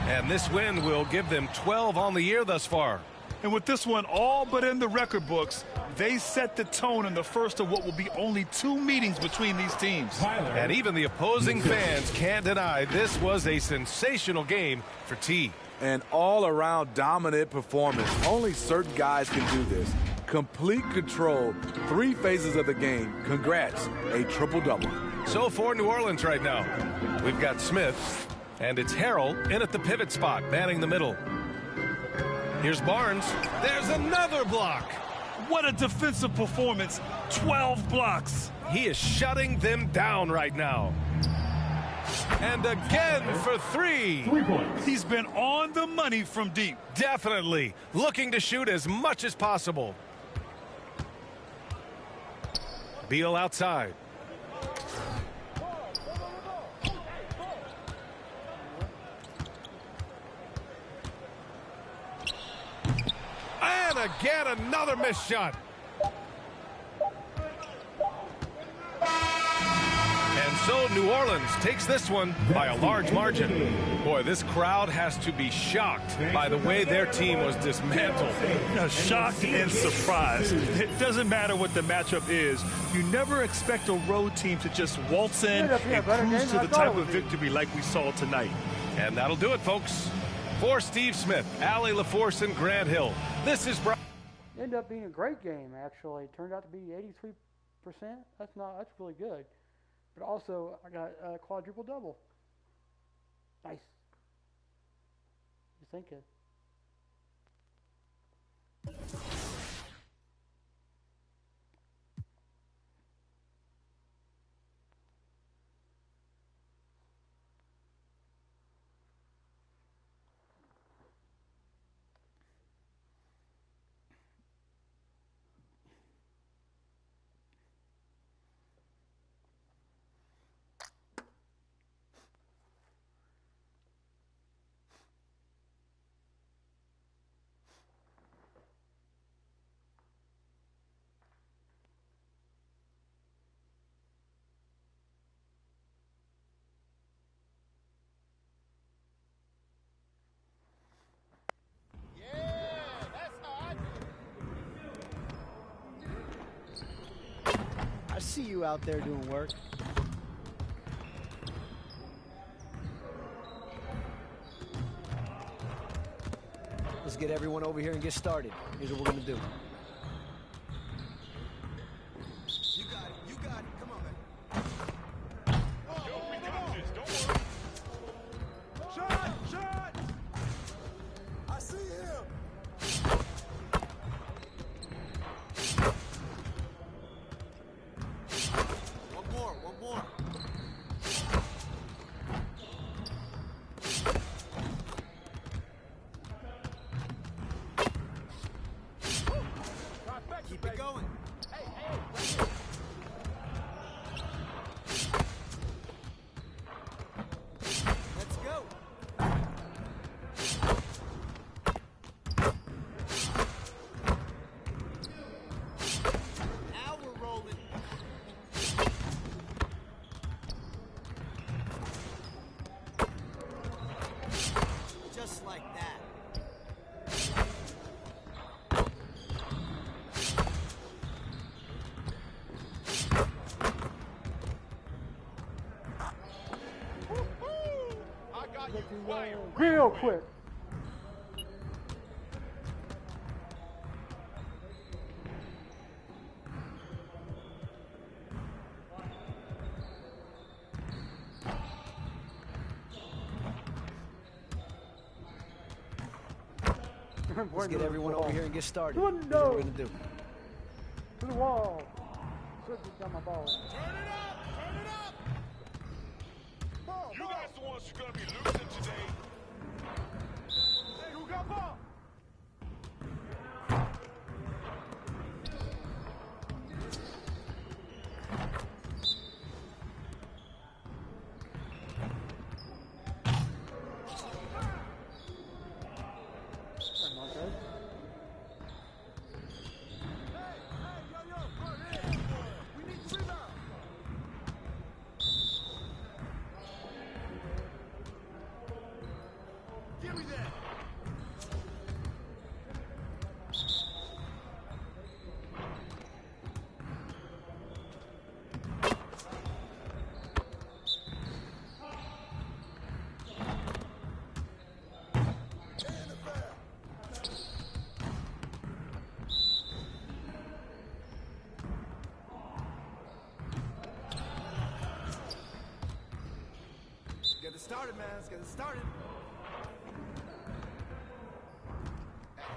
And this win will give them 12 on the year thus far. And with this one all but in the record books, they set the tone in the first of what will be only 2 meetings between these teams. And even the opposing fans can't deny this was a sensational game for T. An all-around dominant performance. Only certain guys can do this. Complete control, 3 phases of the game. Congrats, a triple-double. So for New Orleans right now, we've got Smith, and it's Harrell in at the pivot spot, manning the middle. Here's Barnes. There's another block. What a defensive performance. 12 blocks. He is shutting them down right now. And again for 3. 3 points. He's been on the money from deep. Definitely looking to shoot as much as possible. Beal outside. And again, another missed shot. And so New Orleans takes this one by a large margin. Boy, this crowd has to be shocked by the way their team was dismantled. Shocked and surprised. It doesn't matter what the matchup is. You never expect a road team to just waltz in and cruise to the type of victory like we saw tonight. And that'll do it, folks. For Steve Smith, Allie LaForce, and Grant Hill, this is Brian. Ended up being a great game, actually. Turned out to be 83%. That's really good. But also, I got a quadruple double. Nice. Just thinking. I see you out there doing work. Let's get everyone over here and get started. Here's what we're going to do. You got it. You got it. Come on, man. Yo, we got this. Don't worry. Shot! Shot! I see him. One more. Keep it going. Let's go. Now we're rolling. Just like that. Real quick. Let's get everyone over here and get started. No. Here's what we're going to do. to the wall. Should get down my ball. Turn it up! Turn it up! You guys the ones who are going to be losing today. Hey, who got ball? Get it started, man. Let's get it started.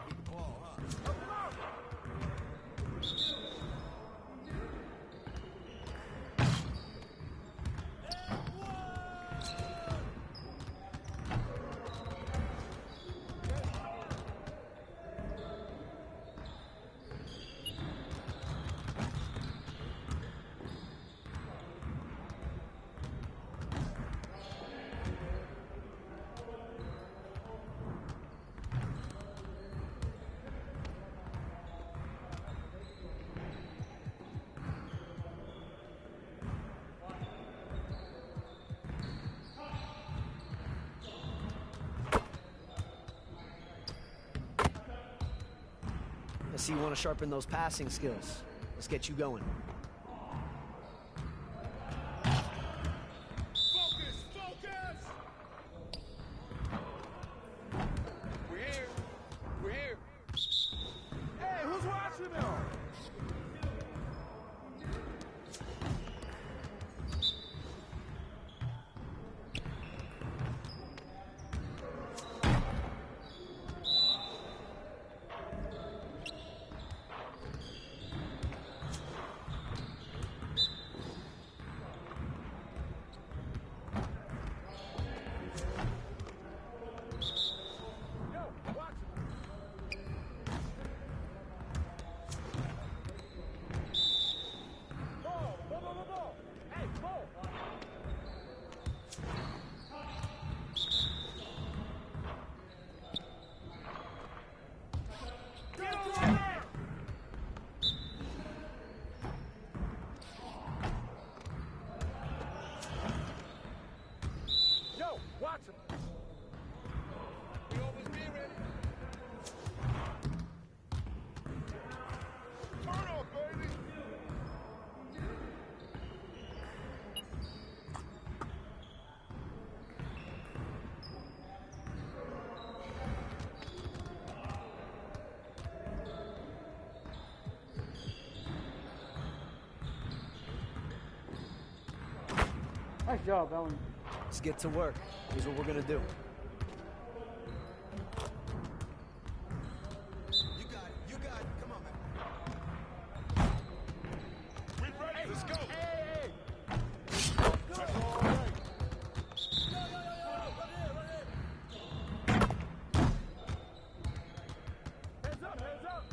Beat the ball, huh? I see you want to sharpen those passing skills. Let's get you going. Focus! Focus! We're here. We're here. Hey, who's watching now? Watch him. We always be ready. Turn off, baby. Nice job, Ellen. Let's get to work. Here's what we're gonna do. You got it. You got it. Come on, man. We ready? Let's go. Hey, Hands up, hands up.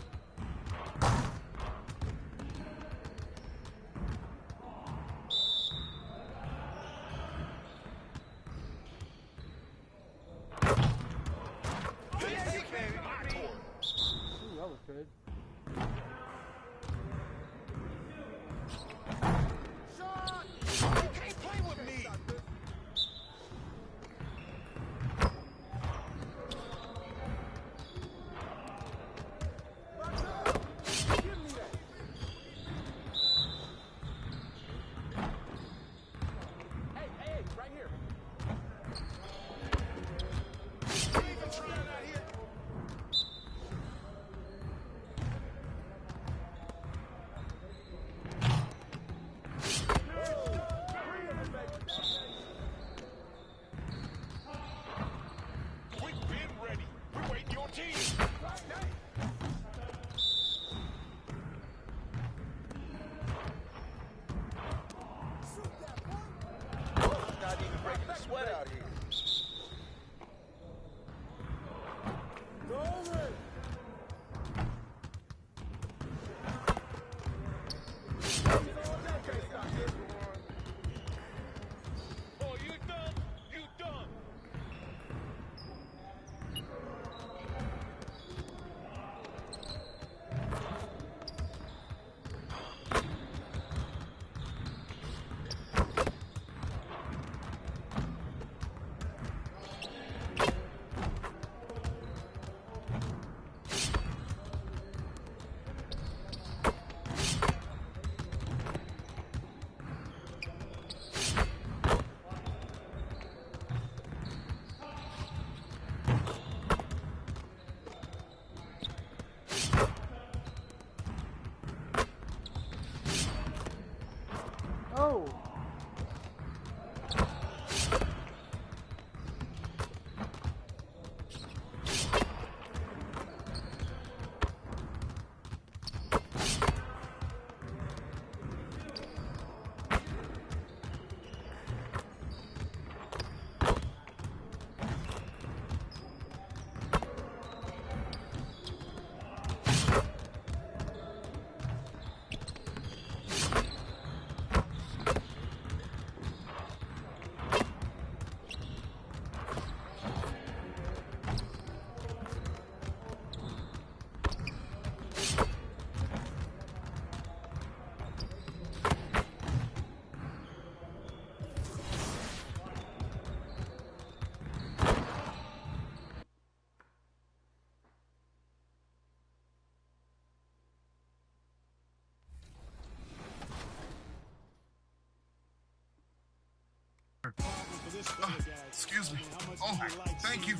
Excuse me. Oh, thank you.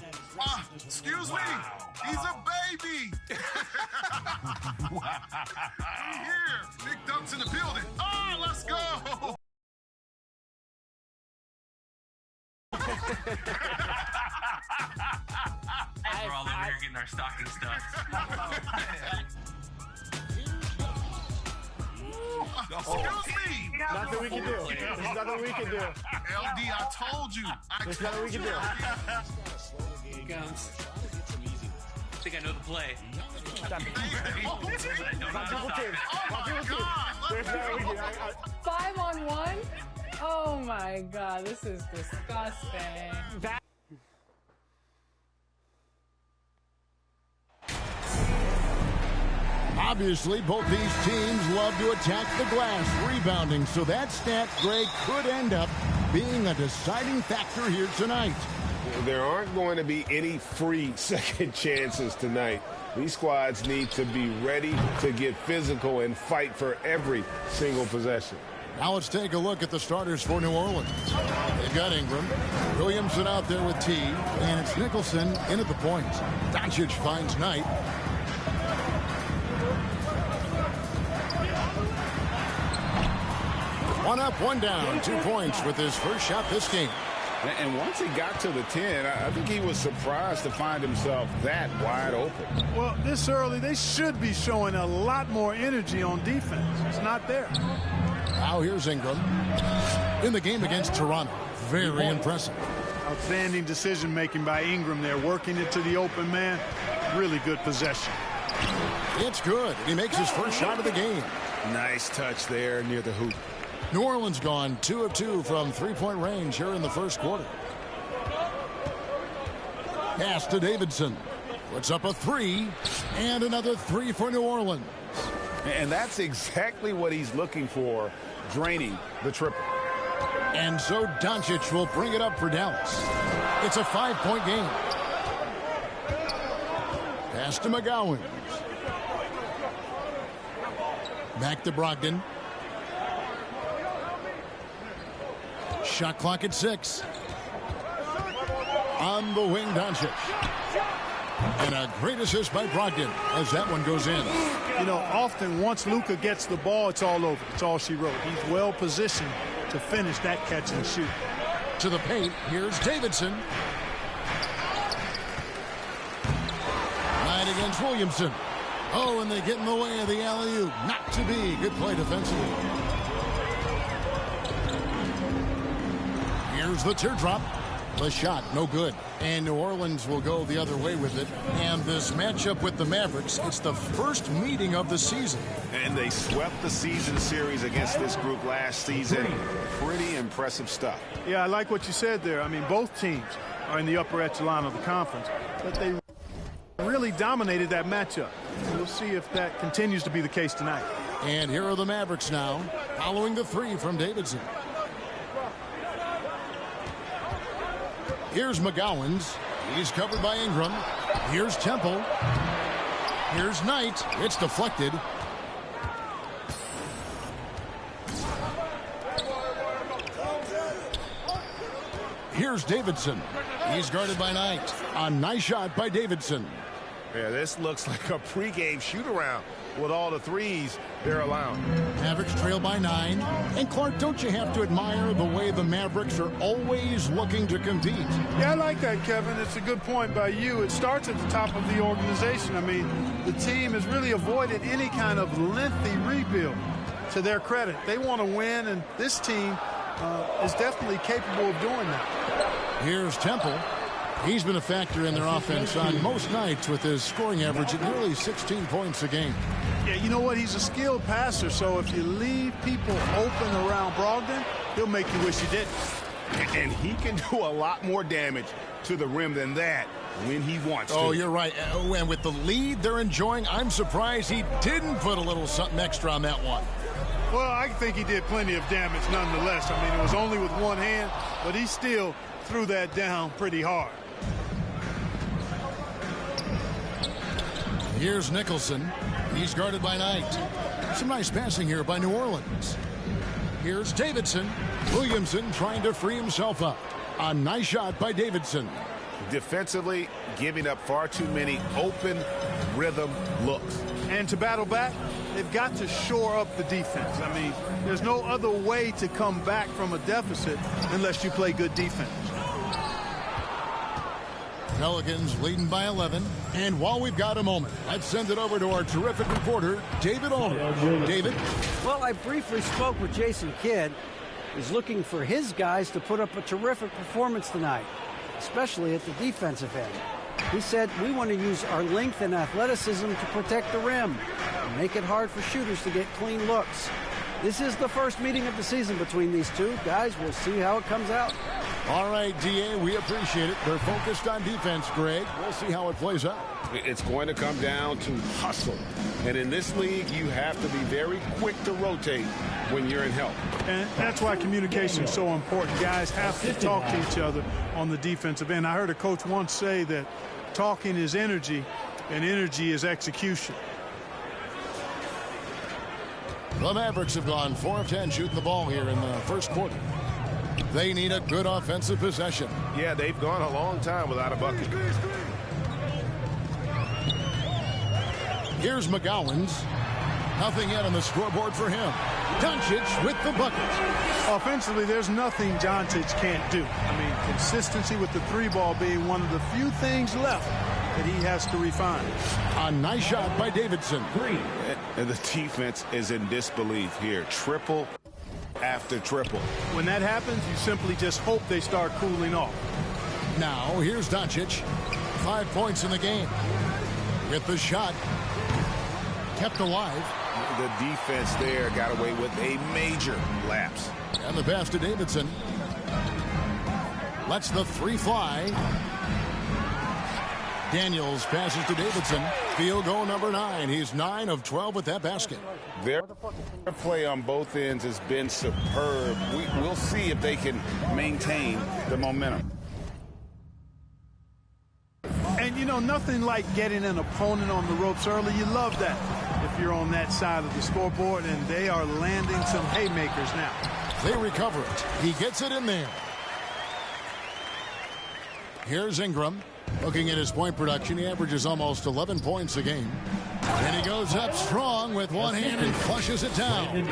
Excuse me. He's a baby. Here. Big Dunk's in the building. Oh, let's go. We're all over here getting our stocking stuffed. Excuse me. Nothing we can do. There's nothing we can do. LD, I told you. There's nothing we can do. Here it comes. I think I know the play. There's nothing we can do. 5-on-1? Oh my God, this is disgusting. Obviously, both these teams love to attack the glass, rebounding, so that stat, Greg, could end up being a deciding factor here tonight. There aren't going to be any free second chances tonight. These squads need to be ready to get physical and fight for every single possession. Now let's take a look at the starters for New Orleans. They've got Ingram, Williamson out there with T, and it's Nicholson in at the point. Doncic finds Knight. One up, one down, 2 points with his first shot this game. And once he got to the 10, I think he was surprised to find himself that wide open. Well, this early, they should be showing a lot more energy on defense. It's not there. Now here's Ingram in the game against Toronto. Very impressive. Outstanding decision-making by Ingram there, working it to the open man. Really good possession. It's good. He makes his first shot of the game. Nice touch there near the hoop. New Orleans gone 2 of 2 from three-point range here in the first quarter. Pass to Davidson. Puts up a 3 and another 3 for New Orleans. And that's exactly what he's looking for, draining the triple. And so Doncic will bring it up for Dallas. It's a 5-point game. Pass to McGowan. Back to Brogdon. Shot clock at 6. On the wing, Doncic. And a great assist by Brogdon as that one goes in. You know, often once Luka gets the ball, it's all over. It's all she wrote. He's well positioned to finish that catch and shoot. To the paint, here's Davidson. Right against Williamson. Oh, and they get in the way of the alley-oop. Not to be. Good play defensively. Here's the teardrop. The shot, no good. And New Orleans will go the other way with it. And this matchup with the Mavericks, it's the first meeting of the season. And they swept the season series against this group last season. Pretty impressive stuff. Yeah, I like what you said there. I mean, both teams are in the upper echelon of the conference, but they really dominated that matchup. We'll see if that continues to be the case tonight. And here are the Mavericks now, following the 3 from Davidson. Here's McGowan's. He's covered by Ingram. Here's Temple. Here's Knight. It's deflected. Here's Davidson. He's guarded by Knight. A nice shot by Davidson. Yeah, this looks like a pregame shoot-around with all the threes they're allowing. Mavericks trail by 9. And Clark, don't you have to admire the way the Mavericks are always looking to compete? Yeah, I like that, Kevin. It's a good point by you. It starts at the top of the organization. I mean, the team has really avoided any kind of lengthy rebuild. To their credit, they want to win, and this team is definitely capable of doing that. Here's Temple. He's been a factor in their offense on most nights with his scoring average at nearly 16 points a game. Yeah, you know what? He's a skilled passer, so if you leave people open around Brogdon, he'll make you wish you didn't. And he can do a lot more damage to the rim than that when he wants to. Oh, you're right. And with the lead they're enjoying, I'm surprised he didn't put a little something extra on that one. Well, I think he did plenty of damage nonetheless. I mean, it was only with one hand, but he still threw that down pretty hard. Here's Nicholson. He's guarded by Knight. Some nice passing here by New Orleans. Here's Davidson. Williamson trying to free himself up. A nice shot by Davidson. Defensively, giving up far too many open rhythm looks. And to battle back, they've got to shore up the defense. I mean, there's no other way to come back from a deficit unless you play good defense. Pelicans leading by 11. And while we've got a moment, let's send it over to our terrific reporter, David Allman. David? Well, I briefly spoke with Jason Kidd. He's looking for his guys to put up a terrific performance tonight, especially at the defensive end. He said, we want to use our length and athleticism to protect the rim and make it hard for shooters to get clean looks. This is the first meeting of the season between these two. Guys, we'll see how it comes out. All right, DA, we appreciate it. They're focused on defense, Greg. We'll see how it plays out. It's going to come down to hustle. And in this league, you have to be very quick to rotate when you're in help. And that's why communication is so important. Guys have to talk to each other on the defensive end. I heard a coach once say that talking is energy and energy is execution. The Mavericks have gone 4 of 10 shooting the ball here in the first quarter. They need a good offensive possession. Yeah, they've gone a long time without a bucket. Here's McGowan's. Nothing yet on the scoreboard for him. Doncic with the bucket. Offensively, there's nothing Doncic can't do. I mean, consistency with the three ball being one of the few things left that he has to refine. A nice shot by Davidson. And the defense is in disbelief here. Triple after triple. When that happens, you simply just hope they start cooling off. Now, here's Doncic. 5 points in the game. With the shot. Kept alive. The defense there got away with a major lapse. And the pass to Davidson. Lets the three fly. Daniels passes to Davidson. Field goal number 9. He's 9 of 12 with that basket. Their play on both ends has been superb. We'll see if they can maintain the momentum. And, you know, nothing like getting an opponent on the ropes early. You love that if you're on that side of the scoreboard, and they are landing some haymakers now. They recover it. He gets it in there. Here's Ingram. Looking at his point production, he averages almost 11 points a game. And he goes up strong with one hand and flushes it down.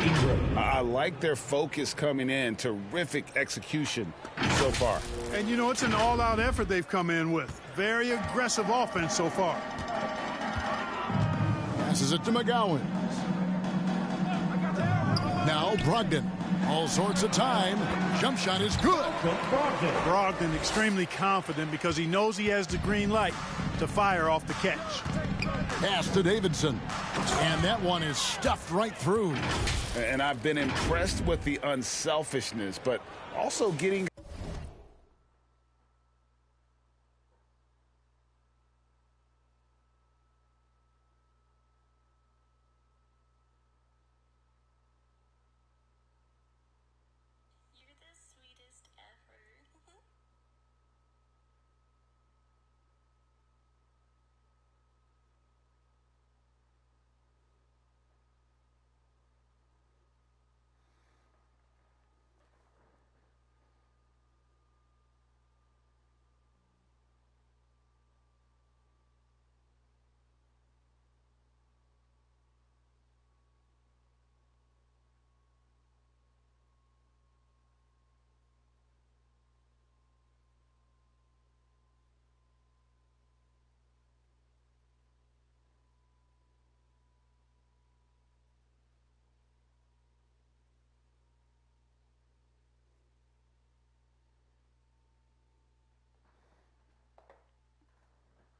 I like their focus coming in. Terrific execution so far. And, you know, it's an all-out effort they've come in with. Very aggressive offense so far. Passes it to McGowan. Now Brogdon. All sorts of time. Jump shot is good. Brogdon extremely confident because he knows he has the green light to fire off the catch. Pass to Davidson. And that one is stuffed right through. And I've been impressed with the unselfishness, but also getting...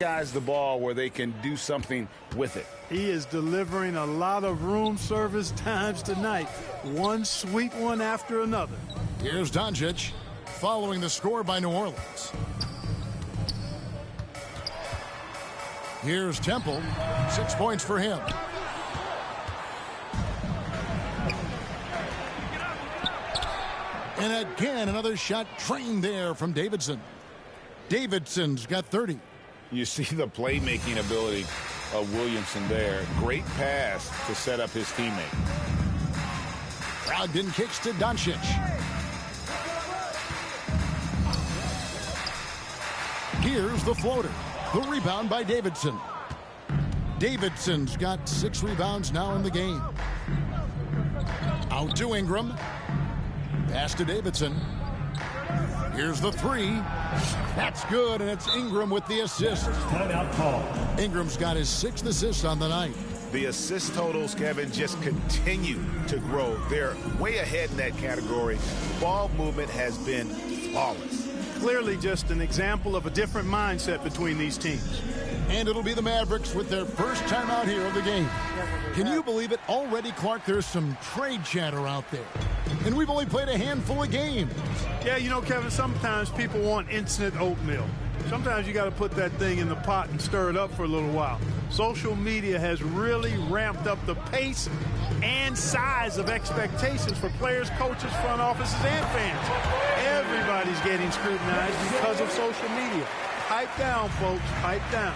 guys the ball where they can do something with it. He is delivering a lot of room service times tonight. One sweet one after another. Here's Doncic following the score by New Orleans. Here's Temple. 6 points for him. And again, another shot trained there from Davidson. Davidson's got 30. You see the playmaking ability of Williamson there. Great pass to set up his teammate. Brogdon kicks to Doncic. Here's the floater. The rebound by Davidson. Davidson's got 6 rebounds now in the game. Out to Ingram. Pass to Davidson. Here's the 3. That's good, and it's Ingram with the assist. Timeout call. Ingram's got his 6th assist on the night. The assist totals, Kevin, just continue to grow. They're way ahead in that category. Ball movement has been flawless. Clearly just an example of a different mindset between these teams. And it'll be the Mavericks with their first time out here of the game. Can you believe it? Already, Clark, there's some trade chatter out there. And we've only played a handful of games. Yeah, you know, Kevin, sometimes people want instant oatmeal. Sometimes you got to put that thing in the pot and stir it up for a little while. Social media has really ramped up the pace and size of expectations for players, coaches, front offices, and fans. Everybody's getting scrutinized because of social media. Pipe down, folks. Pipe down.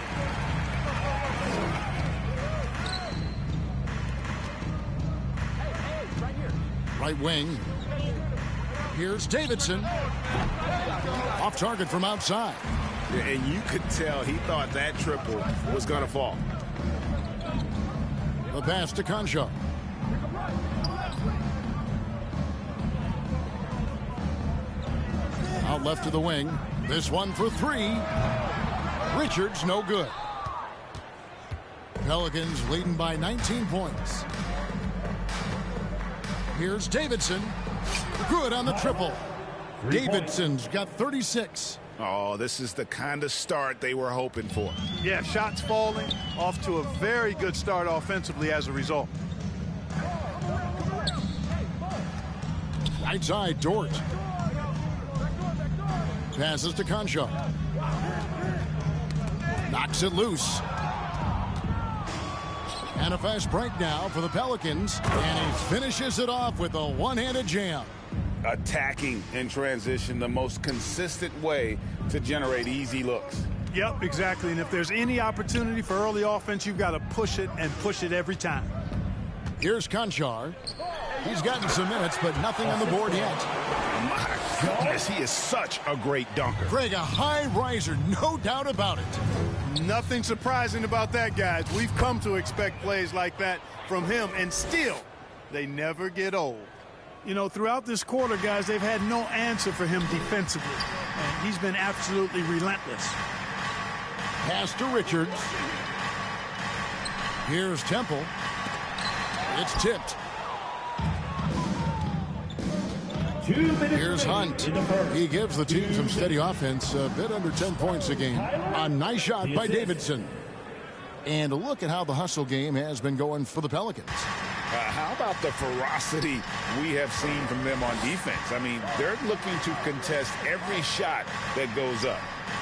Right wing. Here's Davidson. Off target from outside. And you could tell he thought that triple was going to fall. The pass to Concha. Out left to the wing. This one for 3. Richards, no good. Pelicans leading by 19 points. Here's Davidson. Good on the triple. Davidson's got 36. Oh, this is the kind of start they were hoping for. Yeah, shots falling, off to a very good start offensively as a result. Right side, Dort. Passes to Concha. Knocks it loose. And a fast break now for the Pelicans. And he finishes it off with a one-handed jam. Attacking in transition, the most consistent way to generate easy looks. Yep, exactly. And if there's any opportunity for early offense, you've got to push it and push it every time. Here's Conchar. He's gotten some minutes, but nothing on the board yet. My goodness, he is such a great dunker. Greg, a high riser, no doubt about it. Nothing surprising about that, guys. We've come to expect plays like that from him, and still, they never get old. You know, throughout this quarter, guys, they've had no answer for him defensively. And he's been absolutely relentless. Pass to Richards. Here's Temple. It's tipped. Here's Hunt. He gives the team some steady offense, a bit under 10 points a game. A nice shot by Davidson. And look at how the hustle game has been going for the Pelicans. How about the ferocity we have seen from them on defense? I mean, they're looking to contest every shot that goes up.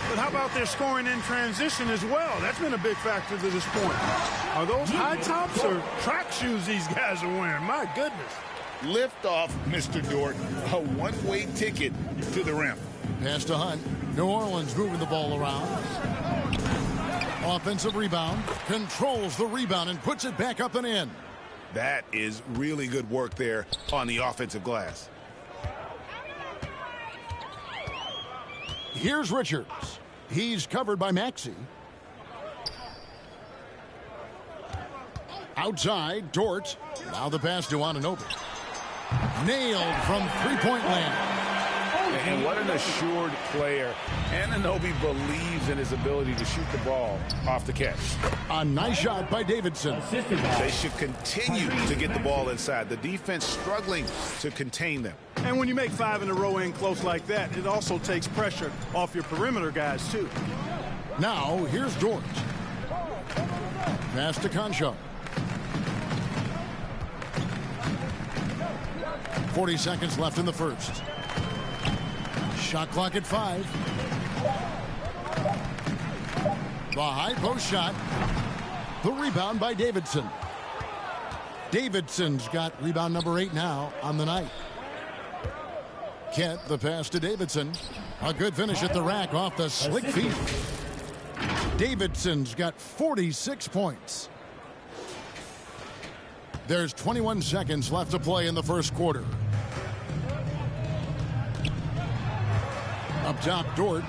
But how about their scoring in transition as well? That's been a big factor to this point. Are those high tops or track shoes these guys are wearing? My goodness. Lift off, Mr. Dort. A one-way ticket to the rim. Pass to Hunt. New Orleans moving the ball around. Offensive rebound. Controls the rebound and puts it back up and in. That is really good work there on the offensive glass. Here's Richards. He's covered by Maxey. Outside, Dort. Now the pass to Anunoby. Nailed from three-point land. And what an assured player. Anunoby believes in his ability to shoot the ball off the catch. A nice shot by Davidson. They should continue to get the ball inside. The defense struggling to contain them. And when you make 5 in a row in close like that, it also takes pressure off your perimeter guys, too. Now, here's Dort. Pass to Concha. 40 seconds left in the first. Shot clock at 5. The high post shot. The rebound by Davidson. Davidson's got rebound number 8 now on the night. Kent, the pass to Davidson. A good finish at the rack off the slick feet. Davidson's got 46 points. There's 21 seconds left to play in the first quarter. Up top, Dort.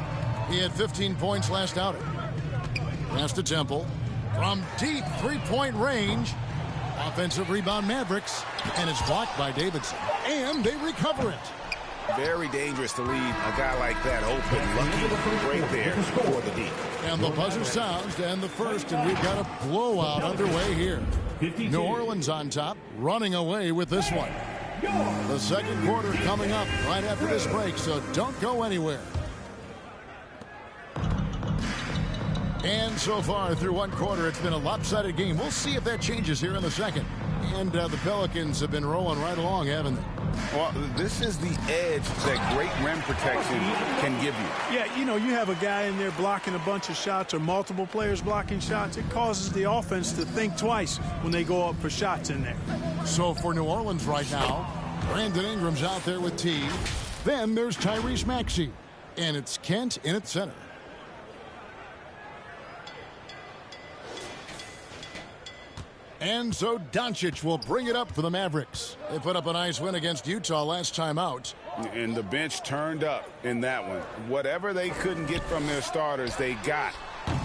He had 15 points last outing. Pass to Temple. From deep three-point range. Offensive rebound Mavericks. And it's blocked by Davidson. And they recover it. Very dangerous to leave a guy like that open. Lucky right there for the D. And the buzzer sounds to end the first, and we've got a blowout underway here. New Orleans on top, running away with this one. The second quarter coming up right after this break, so don't go anywhere. And so far through one quarter, it's been a lopsided game. We'll see if that changes here in the second. And the Pelicans have been rolling right along, haven't they? Well, this is the edge that great rim protection can give you. Yeah, you know, you have a guy in there blocking a bunch of shots or multiple players blocking shots. It causes the offense to think twice when they go up for shots in there. So for New Orleans right now, Brandon Ingram's out there with T. Then there's Tyrese Maxey. And it's Kent in at center. And so Doncic will bring it up for the Mavericks. They put up a nice win against Utah last time out. And the bench turned up in that one. Whatever they couldn't get from their starters, they got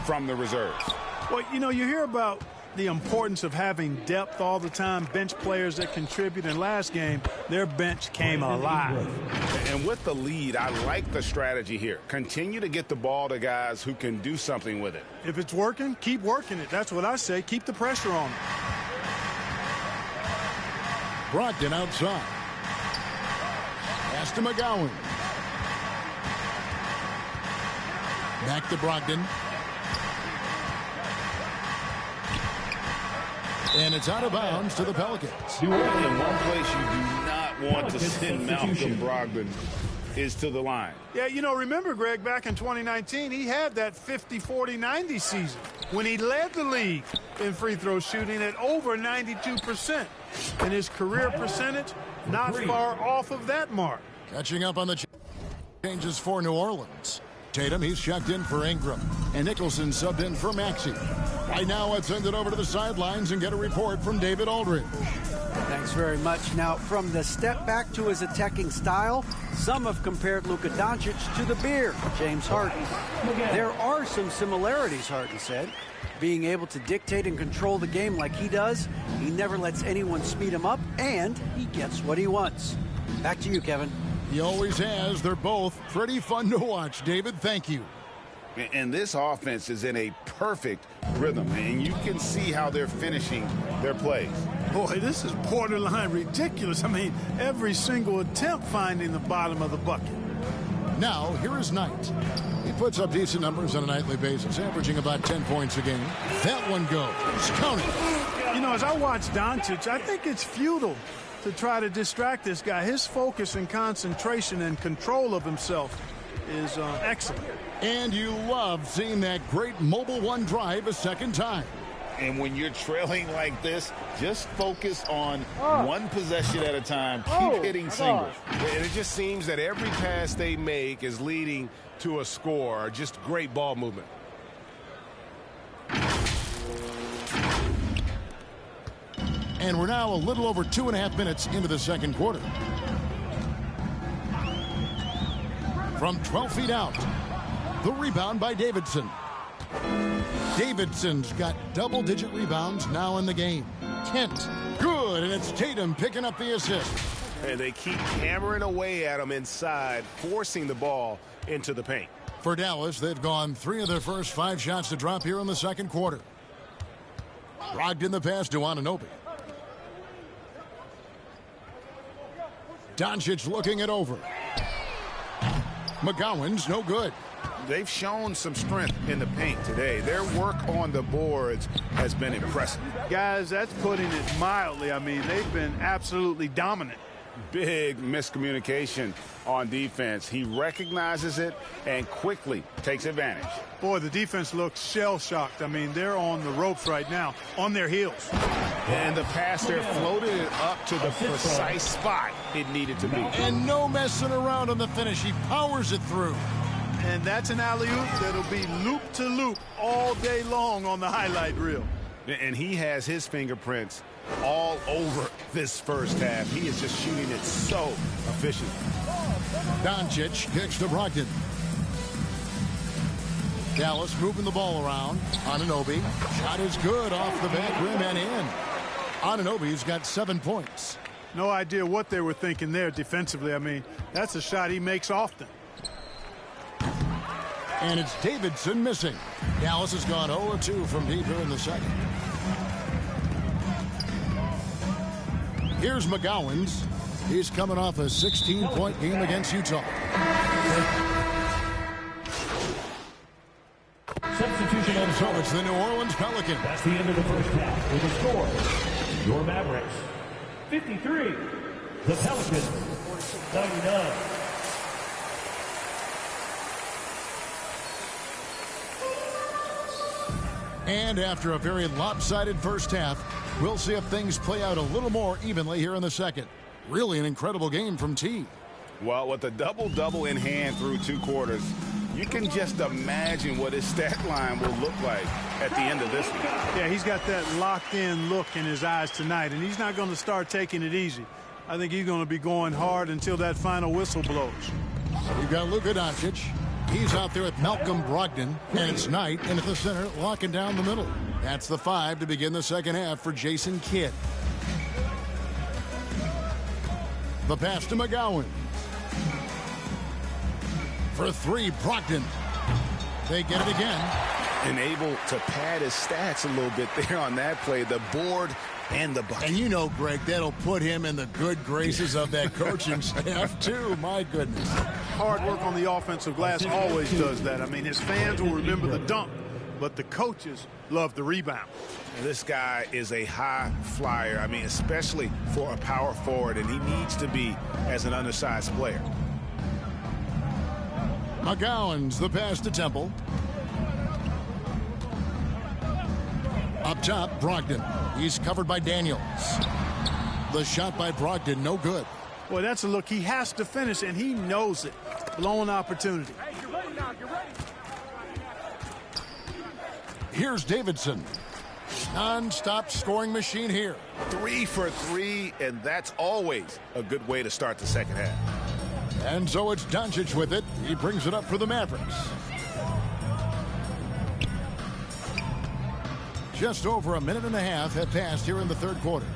from the reserves. Well, you know, you hear about the importance of having depth all the time, bench players that contribute. In last game, their bench came alive. And with the lead, I like the strategy here. Continue to get the ball to guys who can do something with it. If it's working, keep working it. That's what I say. Keep the pressure on them. Brogdon outside. Pass to McGowan. Back to Brogdon. And it's out of bounds to the Pelicans. In one place you do not want to send Malcolm Brogdon is to the line. Yeah, you know, remember, Greg, back in 2019, he had that 50-40-90 season when he led the league in free throw shooting at over 92%. And his career percentage not far off of that mark. Catching up on the changes for New Orleans. Tatum, he's checked in for Ingram. And Nicholson subbed in for Maxey. Right now, let's send it over to the sidelines and get a report from David Aldridge. Thanks very much. Now, from the step back to his attacking style, some have compared Luka Doncic to the bear, James Harden. There are some similarities, Harden said. Being able to dictate and control the game like he does, he never lets anyone speed him up, and he gets what he wants. Back to you, Kevin. He always has. They're both pretty fun to watch, David. Thank you. And this offense is in a perfect rhythm, and you can see how they're finishing their plays. Boy, this is borderline ridiculous. I mean, every single attempt finding the bottom of the bucket. Now, here is Knight. He puts up decent numbers on a nightly basis, averaging about 10 points a game. That one goes. Count it. You know, as I watch Doncic, I think it's futile to try to distract this guy. His focus and concentration and control of himself is excellent. And you love seeing that great mobile one drive a second time. And when you're trailing like this, just focus on one possession at a time. Keep hitting singles. And it just seems that every pass they make is leading to a score. Just great ball movement. And we're now a little over 2.5 minutes into the second quarter. From 12 feet out, the rebound by Davidson. Davidson's got double-digit rebounds now in the game. Kent, good, and it's Tatum picking up the assist. And they keep hammering away at him inside, forcing the ball into the paint. For Dallas, they've gone 3 of their first 5 shots to drop here in the second quarter. Brogdon the pass to Anunoby. Doncic looking it over. McGowan's no good. They've shown some strength in the paint today. Their work on the boards has been impressive. Guys, that's putting it mildly. I mean, they've been absolutely dominant. Big miscommunication on defense. He recognizes it and quickly takes advantage. Boy, the defense looks shell-shocked. I mean, they're on the ropes right now, on their heels. And the pass there floated it up to the precise spot it needed to be. And no messing around on the finish. He powers it through. And that's an alley-oop that'll be loop-to-loop all day long on the highlight reel. And he has his fingerprints all over this first half. He is just shooting it so efficient. Doncic kicks to Brogdon. Dallas moving the ball around. Anunoby. Shot is good off the back rim and in. Anunoby's got 7 points. No idea what they were thinking there defensively. I mean, that's a shot he makes often. And it's Davidson missing. Dallas has gone 0-2 from deep here in the second. Here's McGowans. He's coming off a 16-point game against Utah. Substitution And so it's the New Orleans Pelicans. That's the end of the first half. With the score, your Mavericks 53, the Pelicans 99. And after a very lopsided first half, we'll see if things play out a little more evenly here in the second. Really an incredible game from T. Well, with a double-double in hand through 2 quarters, you can just imagine what his stat line will look like at the end of this one. Yeah, he's got that locked-in look in his eyes tonight, and he's not going to start taking it easy. I think he's going to be going hard until that final whistle blows. You've got Luka Doncic. He's out there with Malcolm Brogdon, and it's Knight in at the center, locking down the middle. That's the 5 to begin the second half for Jason Kidd. The pass to McGowan. For 3, Brogdon. They get it again. And able to pad his stats a little bit there on that play. The board and the bucket. And you know, Greg, that'll put him in the good graces of that coaching staff, too. My goodness. Hard work on the offensive glass always does that. I mean, his fans will remember the dunk, but the coaches love the rebound. This guy is a high flyer. I mean, especially for a power forward, and he needs to be as an undersized player. McGowan's the pass to Temple. Up top, Brogdon. He's covered by Daniels. The shot by Brogdon, no good. Boy, that's a look he has to finish, and he knows it. Blown opportunity. Hey, you're ready now. You're ready. Here's Davidson. Non-stop scoring machine here. 3 for 3, and that's always a good way to start the second half. And so it's Doncic with it. He brings it up for the Mavericks. Just over a minute and a half have passed here in the third quarter.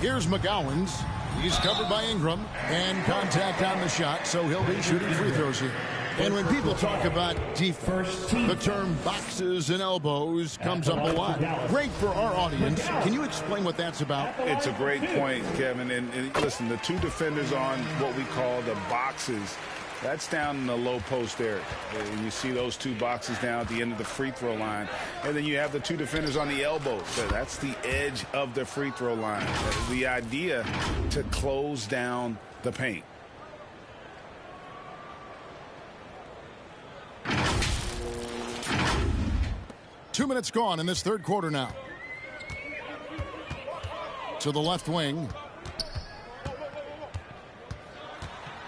Here's McGowan's. He's covered by Ingram. And contact on the shot, so he'll be shooting free throws here. And when people talk about defense, the term boxes and elbows comes up a lot. Great for our audience. Can you explain what that's about? It's a great point, Kevin. And listen, the 2 defenders on what we call the boxes, that's down in the low post area. And you see those 2 boxes down at the end of the free throw line. And then you have the 2 defenders on the elbows. So that's the edge of the free throw line. The idea to close down the paint. Two minutes gone in this third quarter now. To the left wing.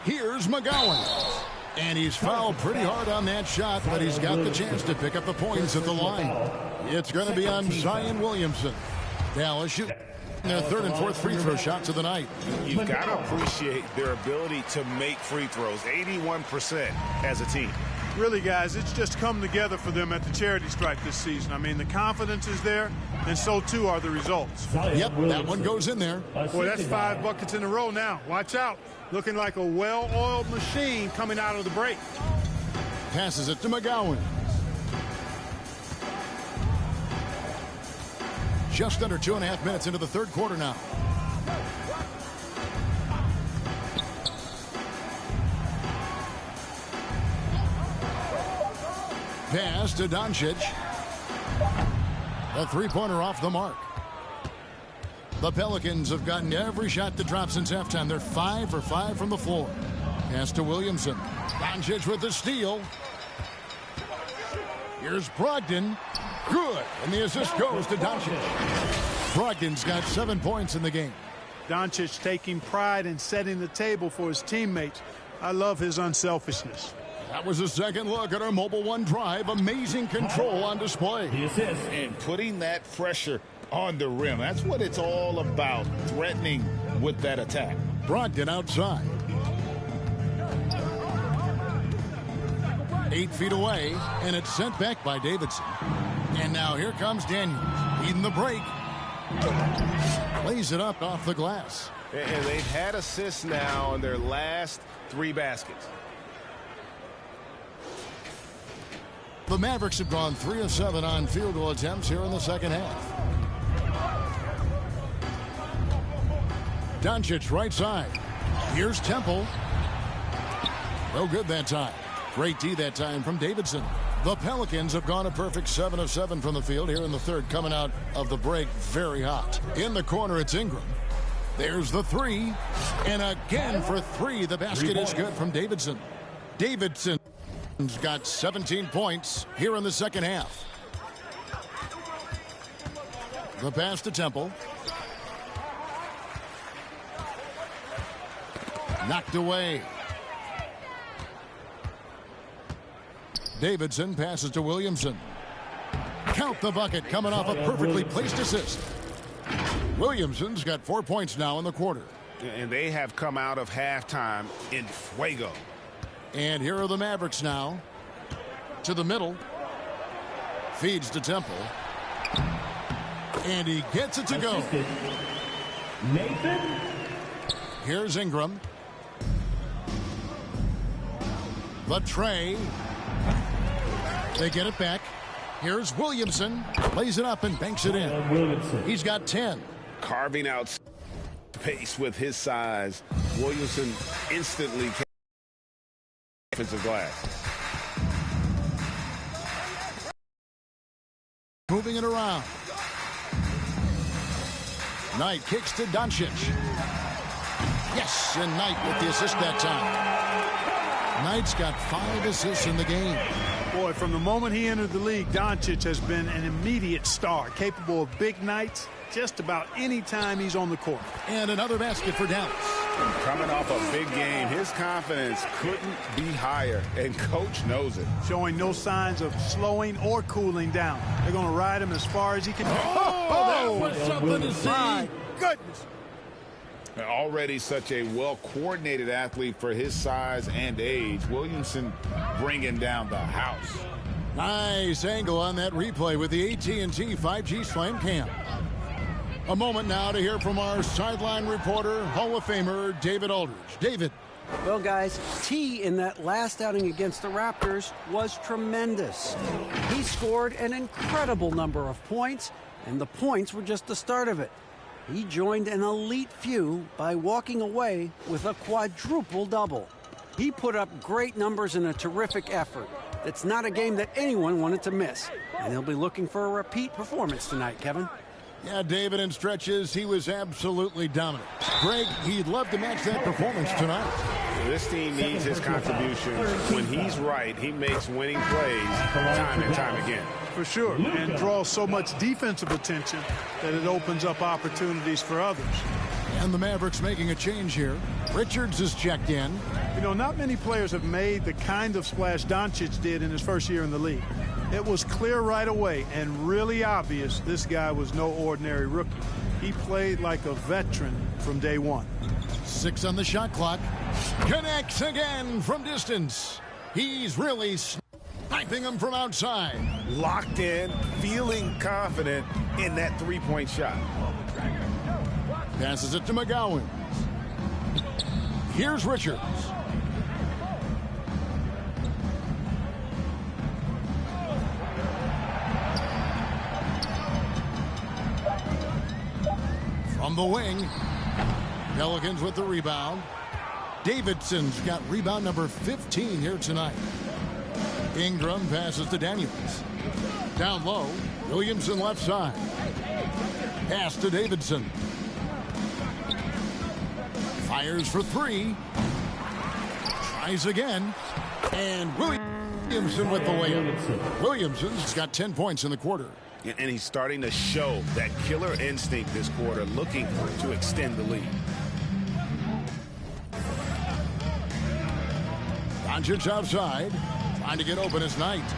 Here's McGowan. And he's fouled pretty hard on that shot, but he's got the chance to pick up the points at the line. It's going to be on Zion Williamson. Dallas shooting their third and fourth free throw shots of the night. You've got to appreciate their ability to make free throws. 81% as a team. Really, guys, it's just come together for them at the charity stripe this season. I mean, the confidence is there, and so too are the results. Yep, that one goes in there. Boy, that's 5 buckets in a row now. Watch out. Looking like a well-oiled machine coming out of the break. Passes it to McGowan. Just under 2.5 minutes into the third quarter now. Pass to Doncic. A three-pointer off the mark. The Pelicans have gotten every shot that dropped since halftime. They're 5 for 5 from the floor. Pass to Williamson. Doncic with the steal. Here's Brogdon. Good. And the assist goes to Doncic. Brogdon's got 7 points in the game. Doncic taking pride in setting the table for his teammates. I love his unselfishness. That was a second look at our Mobile One drive. Amazing control on display. And putting that pressure on the rim. That's what it's all about, threatening with that attack. Brogdon outside. 8 feet away, and it's sent back by Davidson. And now here comes Daniels, leading the break. Lays it up off the glass. And they've had assists now in their last 3 baskets. The Mavericks have gone 3 of 7 on field goal attempts here in the second half. Doncic right side. Here's Temple. No good that time. Great D that time from Davidson. The Pelicans have gone a perfect 7 of 7 from the field here in the third, coming out of the break very hot. In the corner, it's Ingram. There's the 3. And again for 3. The basket is good from Davidson. Davidson's got 17 points here in the second half. The pass to Temple. Knocked away. Davidson passes to Williamson. Count the bucket, coming off a perfectly placed assist. Williamson's got 4 points now in the quarter. And they have come out of halftime in fuego. And here are the Mavericks now. To the middle. Feeds to Temple. And he gets it to go. Nathan. Here's Ingram. The tray. They get it back. Here's Williamson. Lays it up and banks it in. He's got 10. Carving out pace with his size. Williamson instantly came offensive glass. Moving it around. Knight kicks to Doncic. Yes, and Knight with the assist that time. Knight's got 5 assists in the game. Boy, from the moment he entered the league, Doncic has been an immediate star, capable of big nights just about any time he's on the court. And another basket for Dallas. Coming off a big game, his confidence couldn't be higher, and coach knows it. Showing no signs of slowing or cooling down. They're going to ride him as far as he can. Oh, that was something to see. My goodness. Already such a well-coordinated athlete for his size and age. Williamson bringing down the house. Nice angle on that replay with the AT&T 5G Slam Cam. A moment now to hear from our sideline reporter, Hall of Famer David Aldridge. David. Well, guys, T in that last outing against the Raptors was tremendous. He scored an incredible number of points, and the points were just the start of it. He joined an elite few by walking away with a quadruple double. He put up great numbers in a terrific effort. It's not a game that anyone wanted to miss, and he'll be looking for a repeat performance tonight, Kevin. Yeah, David, in stretches, he was absolutely dominant. Greg, he'd love to match that performance tonight. This team needs his contribution. When he's right, he makes winning plays time and time again. For sure, and draws so much defensive attention that it opens up opportunities for others. And the Mavericks making a change here. Richards is checked in. You know, not many players have made the kind of splash Doncic did in his first year in the league. It was clear right away and really obvious this guy was no ordinary rookie. He played like a veteran from day one. 6 on the shot clock. Connects again from distance. He's really sniping him from outside. Locked in, feeling confident in that three-point shot. Passes it to McGowan. Here's Richards. From the wing. Pelicans with the rebound. Davidson's got rebound number 15 here tonight. Ingram passes to Daniels. Down low. Williamson left side. Pass to Davidson. Fires for 3. Tries again. And Williamson with the layup. Williamson's got 10 points in the quarter. And he's starting to show that killer instinct this quarter, looking to extend the lead. Doncic outside. Trying to get open as Knight.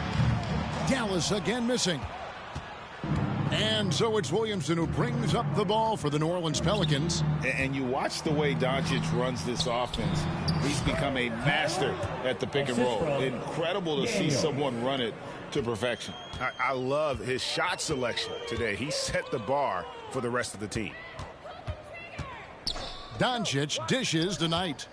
Dallas again missing. And so it's Williamson who brings up the ball for the New Orleans Pelicans. And you watch the way Doncic runs this offense. He's become a master at the pick and roll. Incredible to see someone run it to perfection. I love his shot selection today. He set the bar for the rest of the team. Doncic dishes tonight.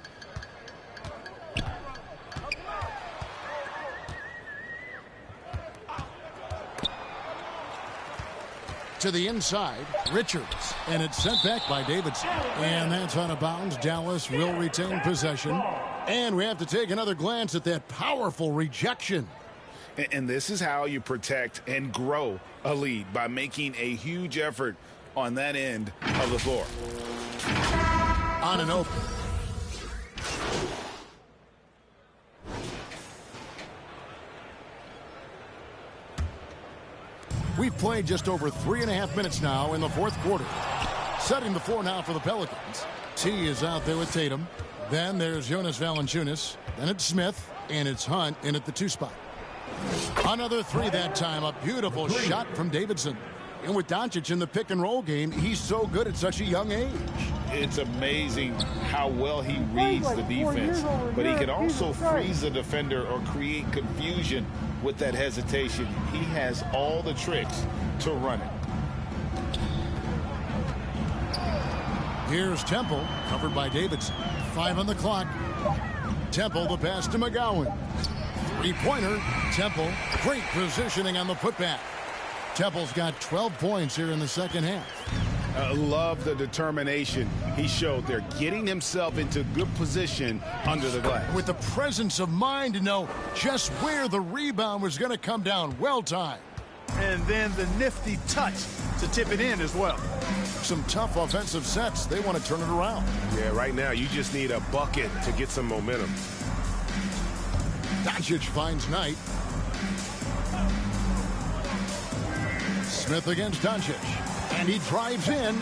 To the inside, Richards, and it's sent back by Davidson. And that's out of bounds. Dallas will retain possession. And we have to take another glance at that powerful rejection. And this is how you protect and grow a lead, by making a huge effort on that end of the floor. On and open. We've played just over 3.5 minutes now in the fourth quarter. Setting the floor now for the Pelicans. T is out there with Tatum. Then there's Jonas Valanciunas. Then it's Smith. And it's Hunt in at the 2 spot. Another 3 that time. A beautiful shot from Davidson. And with Doncic in the pick and roll game, he's so good at such a young age. It's amazing how well he reads the defense, but he can also freeze the defender or create confusion with that hesitation. He has all the tricks to run it. Here's Temple, covered by Davidson. 5 on the clock. Temple, the pass to McGowan. 3-pointer. Temple, great positioning on the putback. Temple's got 12 points here in the second half. I love the determination he showed there, getting himself into good position under the glass. With the presence of mind to know just where the rebound was going to come down. Well timed. And then the nifty touch to tip it in as well. Some tough offensive sets. They want to turn it around. Yeah, right now you just need a bucket to get some momentum. Doncic finds Knight. Smith against Doncic. And he drives in.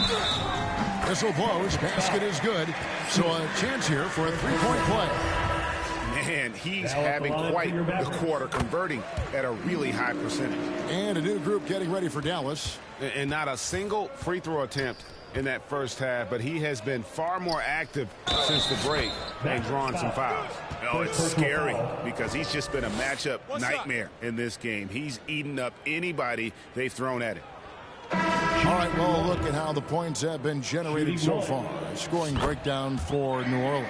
Whistle blows. Basket is good. So a chance here for a 3-point play. Man, he's having quite the quarter, converting at a really high percentage. And a new group getting ready for Dallas. And not a single free throw attempt in that first half, but he has been far more active since the break and drawn some fouls. Oh, it's scary because he's just been a matchup nightmare in this game. He's eaten up anybody they've thrown at him. All right, well, look at how the points have been generated so far. Scoring breakdown for New Orleans.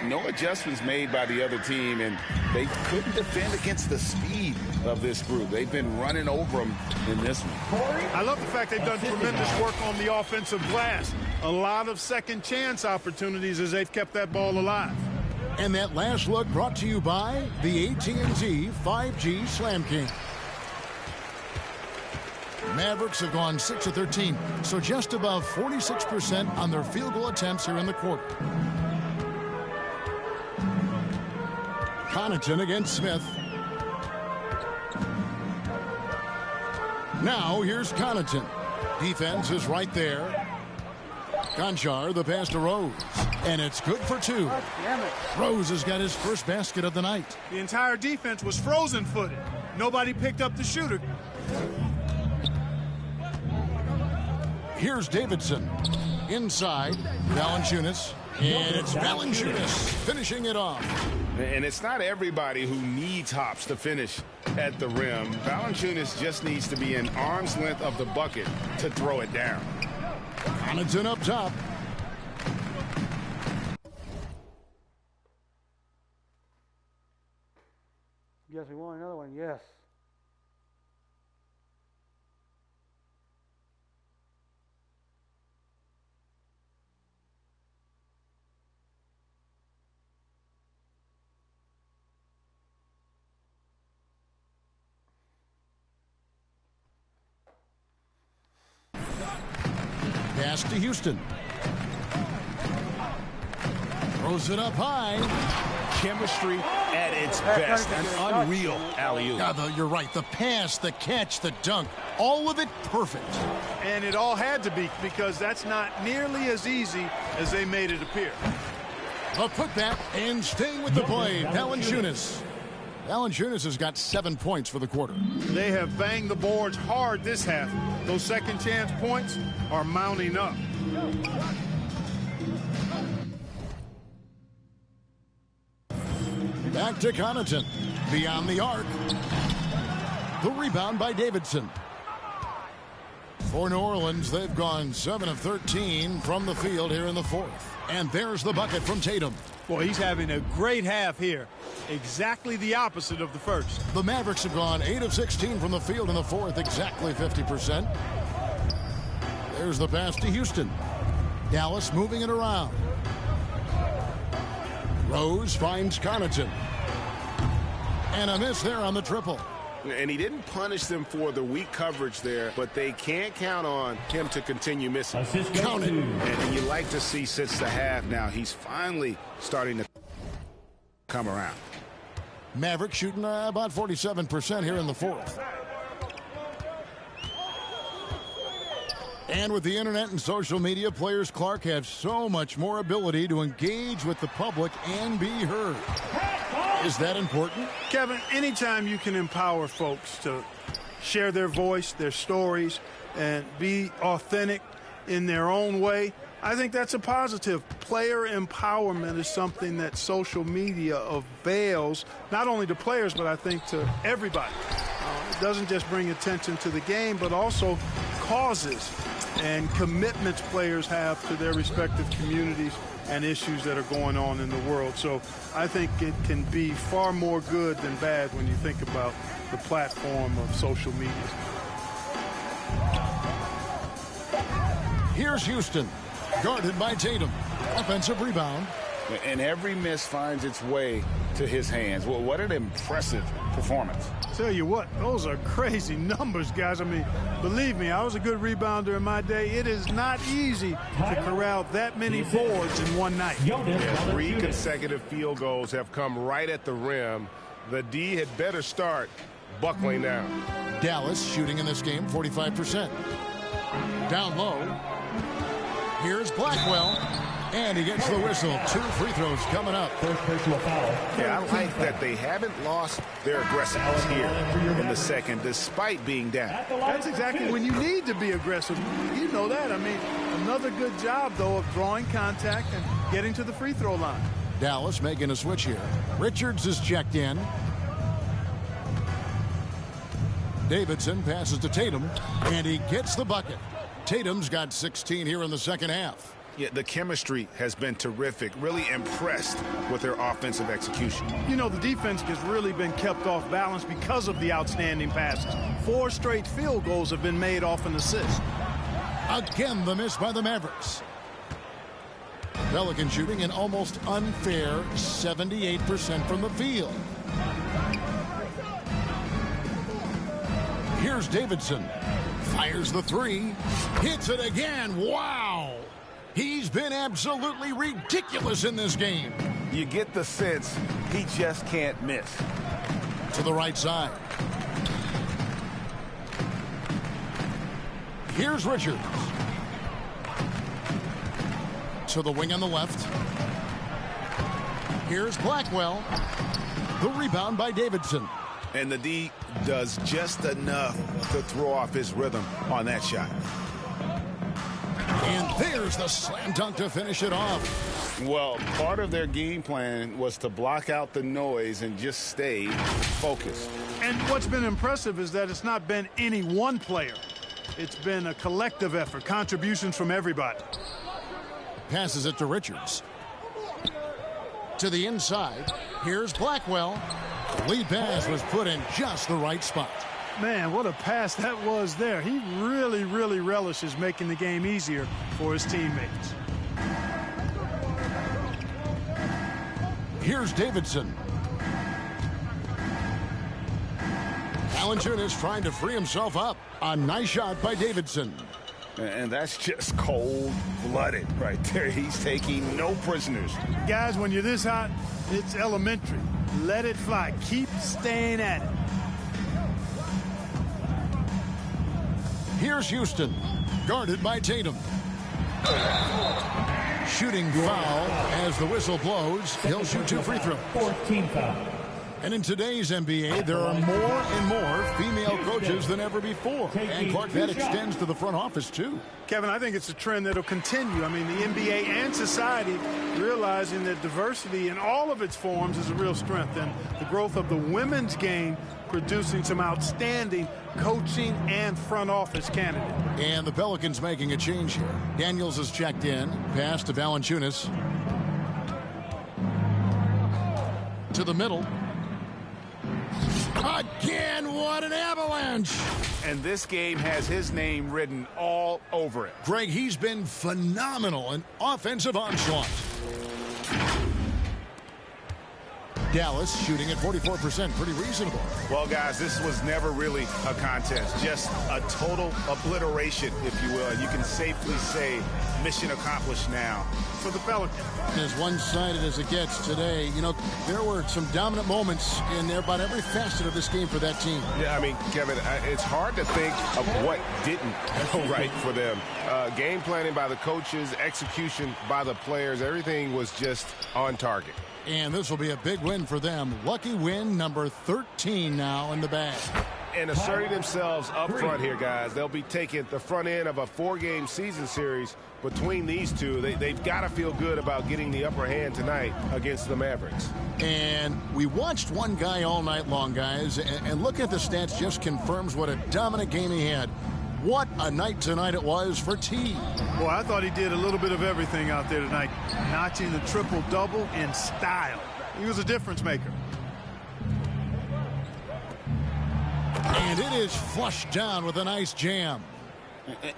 No adjustments made by the other team, and they couldn't defend against the speed of this group. They've been running over them in this one. I love the fact they've done tremendous work on the offensive glass. A lot of second chance opportunities as they've kept that ball alive. And that last look brought to you by the AT&T 5G Slam King. Mavericks have gone 6 of 13, so just above 46% on their field goal attempts here in the quarter. Connaughton against Smith. Now here's Connaughton. Defense is right there. Conchar, the pass to Rose. And it's good for 2. Rose has got his first basket of the night. The entire defense was frozen-footed. Nobody picked up the shooter. Here's Davidson. Inside, Valanciunas. And it's Valanciunas finishing it off. And it's not everybody who needs hops to finish at the rim. Valanciunas just needs to be an arm's length of the bucket to throw it down. Connaughton up top. Yes, we want another one. Yes. Pass to Houston. Throws it up high. Chemistry at its best. An unreal alley-oop. Yeah, you're right. The pass, the catch, the dunk. All of it perfect. And it all had to be, because that's not nearly as easy as they made it appear. A putback and staying with the play. Valanciunas. Valanciunas has got 7 points for the quarter. They have banged the boards hard this half. Those second chance points are mounting up. Back to Connaughton. Beyond the arc. The rebound by Davidson. For New Orleans, they've gone 7 of 13 from the field here in the fourth. And there's the bucket from Tatum. Boy, he's having a great half here. Exactly the opposite of the first. The Mavericks have gone 8 of 16 from the field in the fourth, exactly 50%. There's the pass to Houston. Dallas moving it around. Rose finds Connaughton. And a miss there on the triple. And he didn't punish them for the weak coverage there, but they can't count on him to continue missing. Count it. And you like to see since the half now, he's finally starting to come around. Mavericks shooting about 47% here in the fourth. And with the internet and social media, players Clark have so much more ability to engage with the public and be heard. Is that important? Kevin, anytime you can empower folks to share their voice, their stories, and be authentic in their own way, I think that's a positive. Player empowerment is something that social media avails, not only to players, but I think to everybody. It doesn't just bring attention to the game, but also causes and commitments players have to their respective communities and issues that are going on in the world. So I think it can be far more good than bad when you think about the platform of social media. Here's Houston, guarded by Tatum. Offensive rebound. And every miss finds its way to his hands. Well, what an impressive performance. Tell you what, those are crazy numbers, guys. I mean, believe me, I was a good rebounder in my day. It is not easy to corral that many boards in one night. Yeah, 3 consecutive field goals have come right at the rim. The D had better start buckling down. Dallas shooting in this game 45%. Down low. Here's Blackwell. And he gets the whistle. 2 free throws coming up. First personal foul. Yeah, I like that they haven't lost their aggressiveness here in the second, despite being down. That's exactly when you need to be aggressive. You know that. I mean, another good job, though, of drawing contact and getting to the free throw line. Dallas making a switch here. Richards is checked in. Davidson passes to Tatum, and he gets the bucket. Tatum's got 16 here in the second half. Yeah, the chemistry has been terrific. Really impressed with their offensive execution. You know, the defense has really been kept off balance because of the outstanding passes. 4 straight field goals have been made off an assist. Again, the miss by the Mavericks. Pelican shooting an almost unfair 78% from the field. Here's Davidson. Fires the 3. Hits it again. Wow! He's been absolutely ridiculous in this game. You get the sense he just can't miss. To the right side. Here's Richards. To the wing on the left. Here's Blackwell. The rebound by Davidson. And the D does just enough to throw off his rhythm on that shot. And there's the slam dunk to finish it off. Well, part of their game plan was to block out the noise and just stay focused. And what's been impressive is that it's not been any one player. It's been a collective effort, contributions from everybody. Passes it to Richards. To the inside. Here's Blackwell. The lead pass was put in just the right spot. Man, what a pass that was there. He really, really relishes making the game easier for his teammates. Here's Davidson. Valanciunas trying to free himself up. A nice shot by Davidson. And that's just cold-blooded right there. He's taking no prisoners. Guys, when you're this hot, it's elementary. Let it fly. Keep staying at it. Here's Houston, guarded by Tatum. Shooting foul as the whistle blows. He'll shoot 2 free throws. 14 foul. And in today's NBA, there are more and more female coaches than ever before. And, Clark, that extends to the front office, too. Kevin, I think it's a trend that will continue. I mean, the NBA and society realizing that diversity in all of its forms is a real strength. And the growth of the women's game producing some outstanding coaching and front office candidates. And the Pelicans making a change here. Daniels has checked in. Pass to Valanciunas. To the middle. Again, what an avalanche! And this game has his name written all over it. Greg, he's been phenomenal. An offensive onslaught. Dallas shooting at 44%, pretty reasonable. Well, guys, this was never really a contest, just a total obliteration, if you will. And you can safely say mission accomplished now for the Pelicans. As one-sided as it gets today, you know, there were some dominant moments in there about every facet of this game for that team. Yeah, I mean, Kevin, it's hard to think of what didn't go right for them. Game planning by the coaches, execution by the players, everything was just on target. And this will be a big win for them. Lucky win number 13 now in the bag. And asserting themselves up front here, guys. They'll be taking the front end of a 4-game season series between these two. They've got to feel good about getting the upper hand tonight against the Mavericks. And we watched one guy all night long, guys. And look at the stats, just confirms what a dominant game he had. What a night tonight it was for T. Well, I thought he did a little bit of everything out there tonight, notching the triple-double in style. He was a difference maker. And it is flushed down with a nice jam.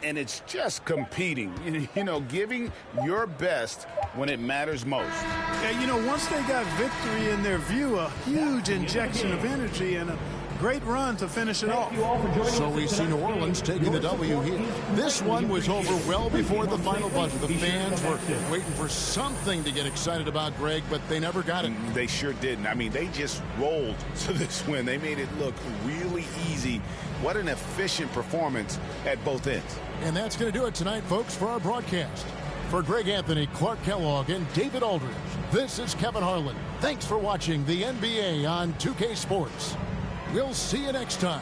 And it's just competing, you know, giving your best when it matters most. Yeah, you know, once they got victory in their view, a huge injection of energy and a great run to finish it off. So we see New Orleans taking the W here. This one was over well before the final buzzer. The fans were waiting for something to get excited about, Greg, but they never got it. They sure didn't. I mean, they just rolled to this win. They made it look really easy. What an efficient performance at both ends. And that's going to do it tonight, folks, for our broadcast. For Greg Anthony, Clark Kellogg, and David Aldridge, this is Kevin Harlan. Thanks for watching the NBA on 2K Sports. We'll see you next time.